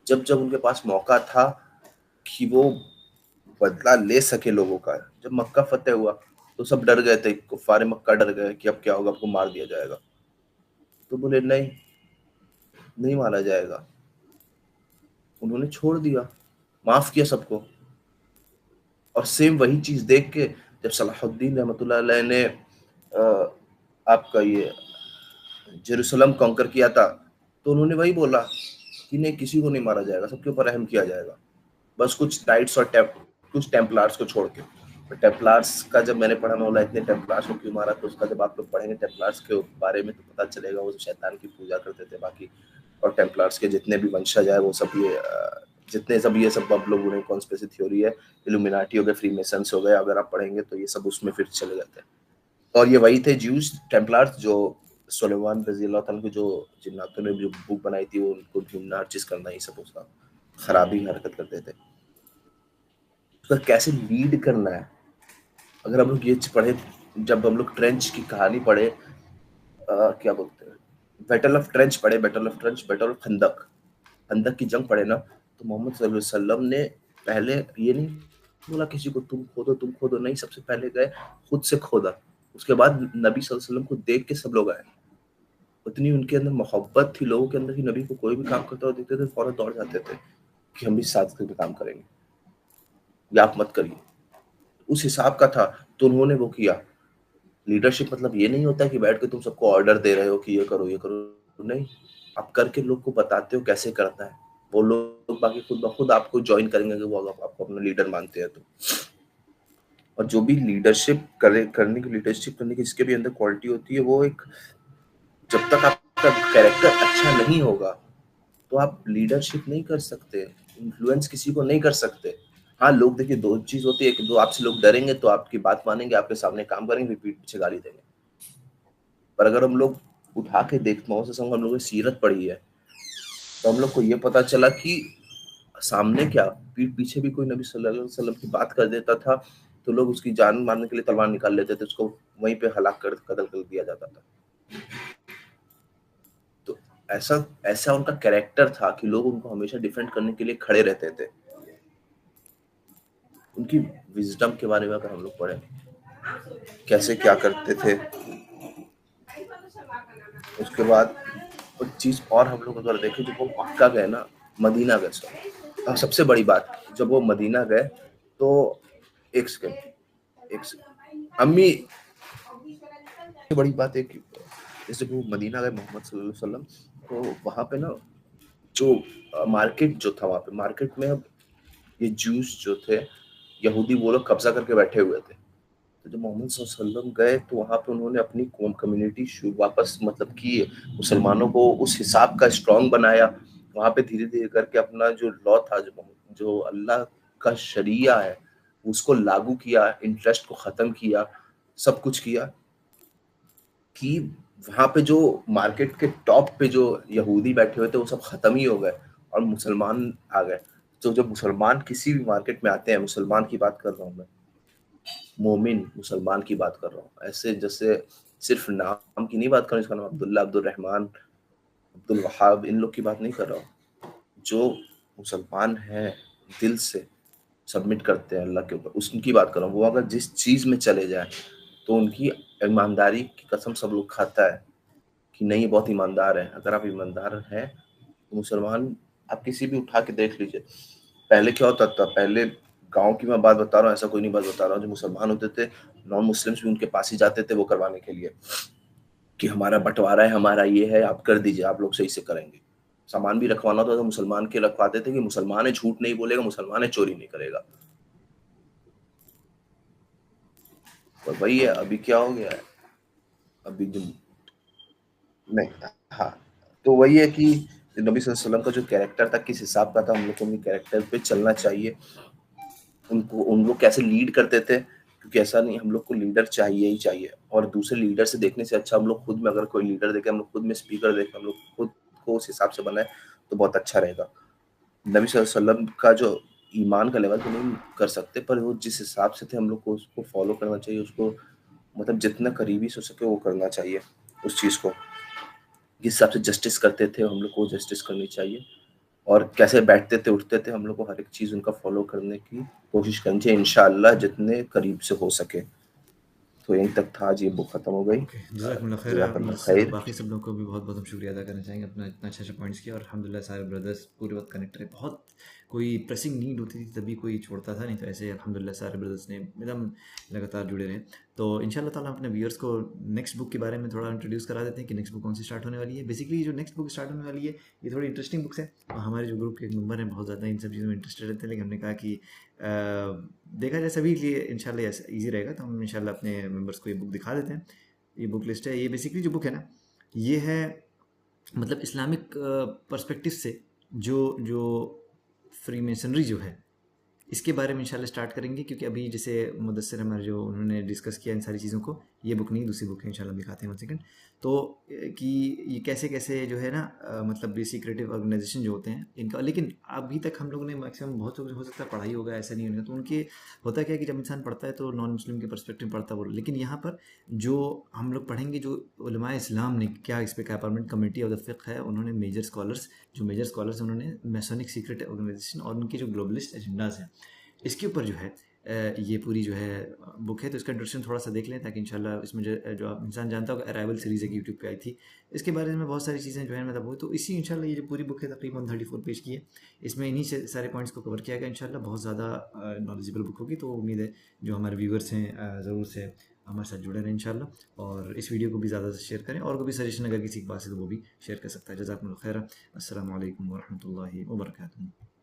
जब जब उनके पास मौका था कि वो बदला ले सके लोगों का, जब मक्का फतेह हुआ तो सब डर गए थे, कुफारे मक्का डर गए कि अब क्या होगा, आपको मार दिया जाएगा। तो बोले नहीं, नहीं मारा जाएगा। उन्होंने छोड़ दिया, माफ किया सबको। और सेम वही चीज देख के जब सलाहुद्दीन रहमतुल्लाह अलैह ने आपका ये जेरूसलम कॉन्कर किया था, तो उन्होंने वही बोला कि नहीं, किसी को नहीं मारा जाएगा, सबके ऊपर रहम किया जाएगा, बस कुछ नाइट्स और कुछ टेम्पलार्स को छोड़ के। तो टेम्पलार्स का जब मैंने पढ़ा, मैं बोला इतने टेम्पलार्स को क्यों मारा, तो उसका जब आप लोग पढ़ेंगे टेम्पलार्स के बारे में तो पता चलेगा वो शैतान की पूजा करते थे बाकी। और टेम्पलार्स के जितने भी वंशज है वो सब ये सब आप लोग उन्हें कॉन्स्पिरेसी थ्योरी है, इल्यूमिनाटी हो गए, फ्री मेसन्स हो गए, अगर आप पढ़ेंगे तो ये सब उसमें फिर चले जाते हैं। और ये वही थे ज्यूज टेम्पलार्स जो सुलेमान रजी अल्लाह तआला को, जो जिन्नातों ने जो बुक बनाई थी, वो उनको ढूंढना, हर चीज करना, ये सब उसका खराबी हरकत करते थे। तो कैसे लीड करना है, अगर हम लोग ये पढ़े, जब हम लोग ट्रेंच की कहानी पढ़े, क्या बोलते हैं, बैटल ऑफ ट्रेंच पढ़े, बैटल ऑफ खंदक की जंग पढ़े ना, तो मोहम्मद सल्लल्लाहु अलैहि वसल्लम ने पहले ये नहीं बोला किसी को तुम खोदो, नहीं, सबसे पहले गए खुद से खोदा। उसके बाद नबी सल्लल्लाहु अलैहि वसल्लम को देख के सब लोग आए। उतनी उनके अंदर मोहब्बत थी लोगों के अंदर कि नबी को कोई भी काम करता हुआ देखते थे फौरन दौड़ जाते थे कि हम भी साथ में काम करेंगे, या आप मत करिए। उस हिसाब का था, तो उन्होंने वो किया। लीडरशिप मतलब ये नहीं होता कि बैठ के तुम सबको ऑर्डर दे रहे हो कि ये करो, नहीं, आप करके लोग को बताते हो कैसे करना है। वो लोग बाकी खुद ब खुद आपको ज्वाइन करेंगे अगर वो आपको अपना लीडर मानते हैं तो। और जो भी लीडरशिप करने की जिसके भी अंदर क्वालिटी होती है, वो एक, जब तक आपका कैरेक्टर अच्छा नहीं होगा तो आप लीडरशिप नहीं कर सकते, इन्फ्लुएंस किसी को नहीं कर सकते। हाँ, लोग देखिए, दो चीज होती है, एक, दो आपसे लोग डरेंगे तो आपकी बात मानेंगे, आपके सामने काम करेंगे, फिर पीठ पीछे गाली देंगे। पर अगर हम लोग उठा के देखते हैं, हम लोगों ने सीरत पढ़ी है, तो हम लोग को ये पता चला कि सामने क्या, पीठ पीछे भी कोई नबी सल्लल्लाहु अलैहि वसल्लम की बात कर देता था तो लोग उसकी जान मारने के लिए तलवार निकाल लेते थे, उसको वहीं पे हलाक कर कत्ल कर दिया जाता था। तो ऐसा उनका कैरेक्टर था कि लोग उनको हमेशा डिफेंड करने के लिए खड़े रहते थे। उनकी विजडम के बारे में अगर हम लोग पढ़े, कैसे क्या करते थे। उसके बाद एक चीज और हम लोग अगर देखें, जब वो मक्का गए ना, मदीना गए, सॉरी, सबसे बड़ी बात, जब वो मदीना गए तो एक सेकंड, अम्मी बड़ी बात है कि जैसे वो मदीना गए मोहम्मद सल्लल्लाहु अलैहि वसल्लम, तो वहाँ पे ना जो मार्केट जो था, वहाँ पे मार्केट में अब ये जूस जो थे, यहूदी, वो लोग कब्जा करके बैठे हुए थे। तो जब मोहम्मद सल्लल्लाहु अलैहि वसल्लम गए तो वहाँ पे उन्होंने अपनी कम्युनिटी वापस मतलब की, मुसलमानों को उस हिसाब का स्ट्रॉन्ग बनाया। वहाँ पे धीरे धीरे करके अपना जो लॉ था, जो अल्लाह का शरिया है, उसको लागू किया, इंटरेस्ट को खत्म किया, सब कुछ किया कि वहाँ पे जो मार्केट के टॉप पे जो यहूदी बैठे हुए थे वो सब खत्म ही हो गए और मुसलमान आ गए। तो जब मुसलमान किसी भी मार्केट में आते हैं, मुसलमान की बात कर रहा हूँ मैं, मोमिन मुसलमान की बात कर रहा हूँ, ऐसे जैसे सिर्फ नाम की नहीं बात कर रहा हूँ, इसका नाम अब्दुल्ला, अब्दुल रहमान, अब्दुल वहाब, इन लोग की बात नहीं कर रहा हूँ। जो मुसलमान है, दिल से सबमिट करते हैं अल्लाह के ऊपर, उसकी बात कर रहा हूँ। वो अगर जिस चीज में चले जाए तो उनकी ईमानदारी की कसम सब लोग खाता है कि नहीं, बहुत ईमानदार है। अगर आप ईमानदार हैं तो मुसलमान, आप किसी भी उठा के देख लीजिए। पहले क्या होता था, पहले गांव की मैं बात बता रहा हूँ, ऐसा कोई नहीं बात बता रहा हूँ, जो मुसलमान होते थे, नॉन मुस्लिम्स भी उनके पास ही जाते थे वो करवाने के लिए कि हमारा बंटवारा है, हमारा ये है, आप कर दीजिए, आप लोग सही से करेंगे। सामान भी रखवाना होता तो मुसलमान के रखवाते थे कि मुसलमान है, झूठ नहीं बोलेगा, मुसलमान है, चोरी नहीं करेगा। और वही है, अभी क्या हो गया है, अभी जो नहीं, हाँ, तो वही है कि नबी सल्लल्लाहु अलैहि वसल्लम का जो कैरेक्टर था, किस हिसाब का था, हम लोग को उनके कैरेक्टर पे चलना चाहिए। उनको, उन लोग कैसे लीड करते थे, क्योंकि ऐसा नहीं, हम लोग को लीडर चाहिए ही चाहिए। और दूसरे लीडर से देखने से अच्छा हम लोग खुद में, अगर कोई लीडर देखे, हम लोग खुद में स्पीकर देखे, हम लोग खुद को उस हिसाब से बनाए तो बहुत अच्छा रहेगा। नबी सल्लल्लाहु अलैहि वसल्लम का जो ईमान का लेवल तो नहीं कर सकते, पर वो जिस हिसाब से थे हम लोग को उसको फॉलो करना चाहिए, उसको मतलब जितना करीबी से हो सके वो करना चाहिए उस चीज़ को। जिस हिसाब से जस्टिस करते थे हम लोग को जस्टिस करनी चाहिए, और कैसे बैठते थे उठते थे, हम लोग को हर एक चीज़ उनका फॉलो करने की कोशिश करनी चाहिए, इंशाअल्लाह जितने करीब से हो सके। तो यहीं तक था, आज ये बुक ख़त्म हो गई। ओके, जज़ाकल्लाह खैर। जज़ाकल्लाह बस खैर। बाकी सब लोग को भी बहुत बहुत हम शुक्रिया अदा करना चाहेंगे, अपना इतना अच्छा अच्छा पॉइंट्स किया। और अल्हम्दुलिल्लाह सारे ब्रदर्स पूरे वक्त कनेक्ट रहे। बहुत कोई प्रेसिंग नीड होती थी तभी कोई छोड़ता था, नहीं तो ऐसे अल्हम्दुलिल्लाह सारे ब्रदर्स ने एकदम लगातार जुड़े रहे। तो इंशाल्लाह ताला अपने व्यूअर्स को नेक्स्ट बुक के बारे में थोड़ा इंट्रोड्यूस करा देते हैं कि नेक्स्ट बुक कौन सी स्टार्ट होने वाली है। बेसिकली जो नेक्स्ट बुक स्टार्ट होने वाली है ये थोड़ी इंटरेस्टिंग बुक्स है, और हमारे जो ग्रुप के मेंबर हैं बहुत ज़्यादा इन सब चीज़ों में इंटरेस्टेड रहते हैं, लेकिन हमने कहा कि देखा जाए सभी लिए इंशाल्लाह ईजी रहेगा, तो हम इंशाल्लाह अपने मेंबर्स को ये बुक दिखा देते हैं। ये बुक लिस्ट है। ये बेसिकली जो बुक है ना, ये है मतलब इस्लामिक पर्सपेक्टिव से जो जो फ्री मेसनरी जो है इसके बारे में इंशाल्लाह स्टार्ट करेंगे, क्योंकि अभी जैसे मुदस्सिर हमारे जो उन्होंने डिस्कस किया इन सारी चीज़ों को, ये बुक नहीं दूसरी बुक है, इंशाल्लाह हम दिखाते हैं 1 सेकंड। तो कि ये कैसे कैसे जो है ना मतलब बेसिक क्रिएटिव ऑर्गेनाइजेशन जो होते हैं इनका, लेकिन अभी तक हम लोगों ने मैक्सिमम बहुत हो सकता है पढ़ाई होगा, ऐसा नहीं होगा। तो उनके होता क्या है कि जब इंसान पढ़ता है तो नॉन मुस्लिम के पर्सपेक्टिव पढ़ता है वो, लेकिन यहाँ पर जो हम लोग पढ़ेंगे, जो उलमाए इस्लाम ने क्या इस पर कहा, परमानेंट कमेटी ऑफ द फ़िक़्ह है, उन्होंने मेजर स्कॉलर्स उन्होंने मैसोनिक सीक्रेट ऑर्गेनाइजेशन और उनके जो ग्लोबलिस्ट एजेंडाज हैं इसके ऊपर जो है ये पूरी जो है बुक है। तो इसका इंट्रोडक्शन थोड़ा सा देख लें, ताकि इंशाल्लाह इसमें जो आप इंसान जानता होगा, अराइवल सीरीज़ एक यूट्यूब पे आई थी, इसके बारे में बहुत सारी चीज़ें जो है मतलब वो, तो इसी इंशाल्लाह ये जो पूरी बुक है तकरीबन 34 पेज की है, इसमें इन्हीं से सारे पॉइंट्स को कवर किया गया। इंशाल्लाह बहुत ज़्यादा नॉलेजेबल बुक होगी। तो उम्मीद है जो हमारे व्यूवर्स हैं ज़रूर से हमारे साथ जुड़े रहें इंशाल्लाह, और इस वीडियो को भी ज़्यादा से शेयर करें, और कोई भी सजेशन अगर किसी के पास है तो वो भी शेयर कर सकता है। जज़ाकुमुल्लाह खैर। अस्सलामु अलैकुम वरहमतुल्लाहि वबरकातुहू।